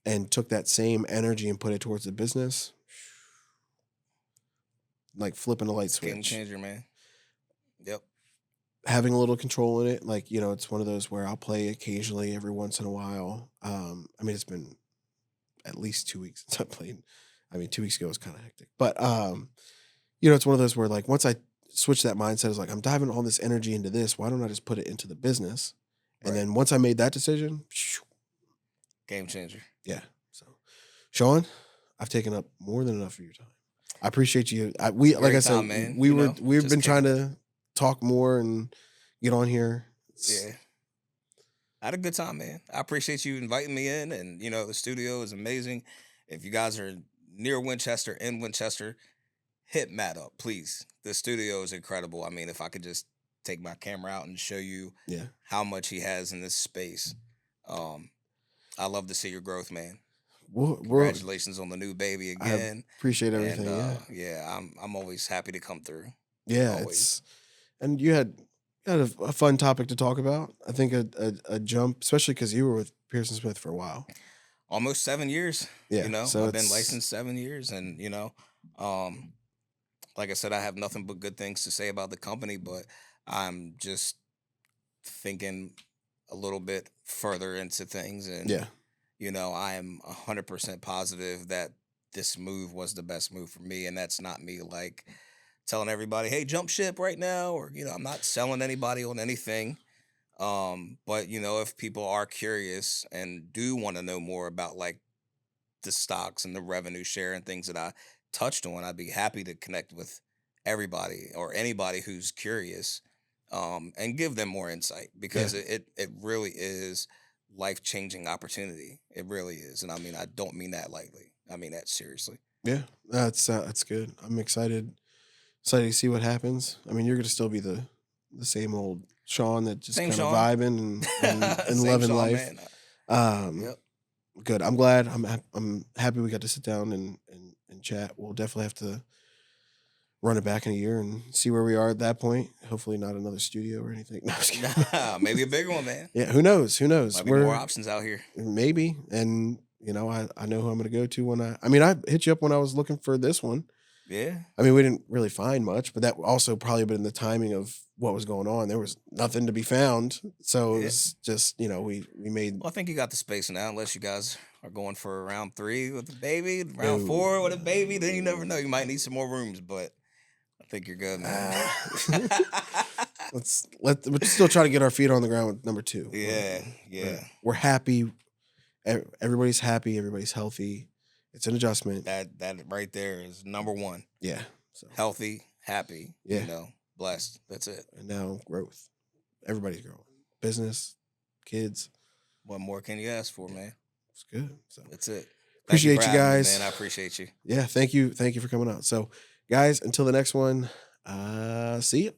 and took that same energy and put it towards the business, like flipping a light switch. Game changer, man. Yep. Having a little control in it, like, it's one of those where I'll play occasionally every once in a while. It's been at least 2 weeks since I played. 2 weeks ago was kind of hectic, but it's one of those where like once I switch that mindset, is like I'm diving all this energy into this. Why don't I just put it into the business? And then once I made that decision, game changer. Yeah. So, Sean, I've taken up more than enough of your time. I appreciate you. Like I said, man. we've been trying to talk more and get on here. Yeah. I had a good time, man. I appreciate you inviting me in, and the studio is amazing. If you guys are near Winchester, in Winchester, hit Matt up, please. The studio is incredible. If I could just take my camera out and show you how much he has in this space. I love to see your growth, man. Congratulations on the new baby again. I appreciate everything. And, I'm always happy to come through. Yeah, always. And you had a fun topic to talk about. I think a jump, especially because you were with Pearson Smith for a while. Almost 7 years. Yeah. So I've been licensed 7 years, and like I said, I have nothing but good things to say about the company, but I'm just thinking a little bit further into things, and I am 100% positive that this move was the best move for me, and that's not me like telling everybody, hey, jump ship right now, or I'm not selling anybody on anything. But if people are curious and do want to know more about like the stocks and the revenue share and things that I touched on, I'd be happy to connect with everybody or anybody who's curious, and give them more insight, because it really is life-changing opportunity. It really is. And I don't mean that lightly. I mean that seriously. Yeah, that's good. I'm excited to see what happens. You're going to still be the same old Sean that just kind of vibing and loving Sean, life. Yep. Good. I'm glad. I'm happy we got to sit down and chat. We'll definitely have to run it back in a year and see where we are at that point. Hopefully not another studio or anything. No, maybe a bigger one, man. Yeah, who knows? Might be more options out here. Maybe. And I know who I'm going to go to when I hit you up when I was looking for this one. Yeah. We didn't really find much, but that also probably been the timing of what was going on. There was nothing to be found. So it was just, we made. Well, I think you got the space now, unless you guys are going for round 3 with a baby, round 4 with a baby, then you never know. You might need some more rooms, but I think you're good, man. We're still trying to get our feet on the ground with number 2. Yeah. We're happy. Everybody's happy. Everybody's healthy. It's an adjustment. That right there is number 1. Yeah. So. Healthy, happy, blessed. That's it. And now growth. Everybody's growing. Business, kids. What more can you ask for, man? It's good. So that's it. Appreciate you guys. Me, man. I appreciate you. Yeah, thank you. Thank you for coming out. So Guys, until the next one, see you.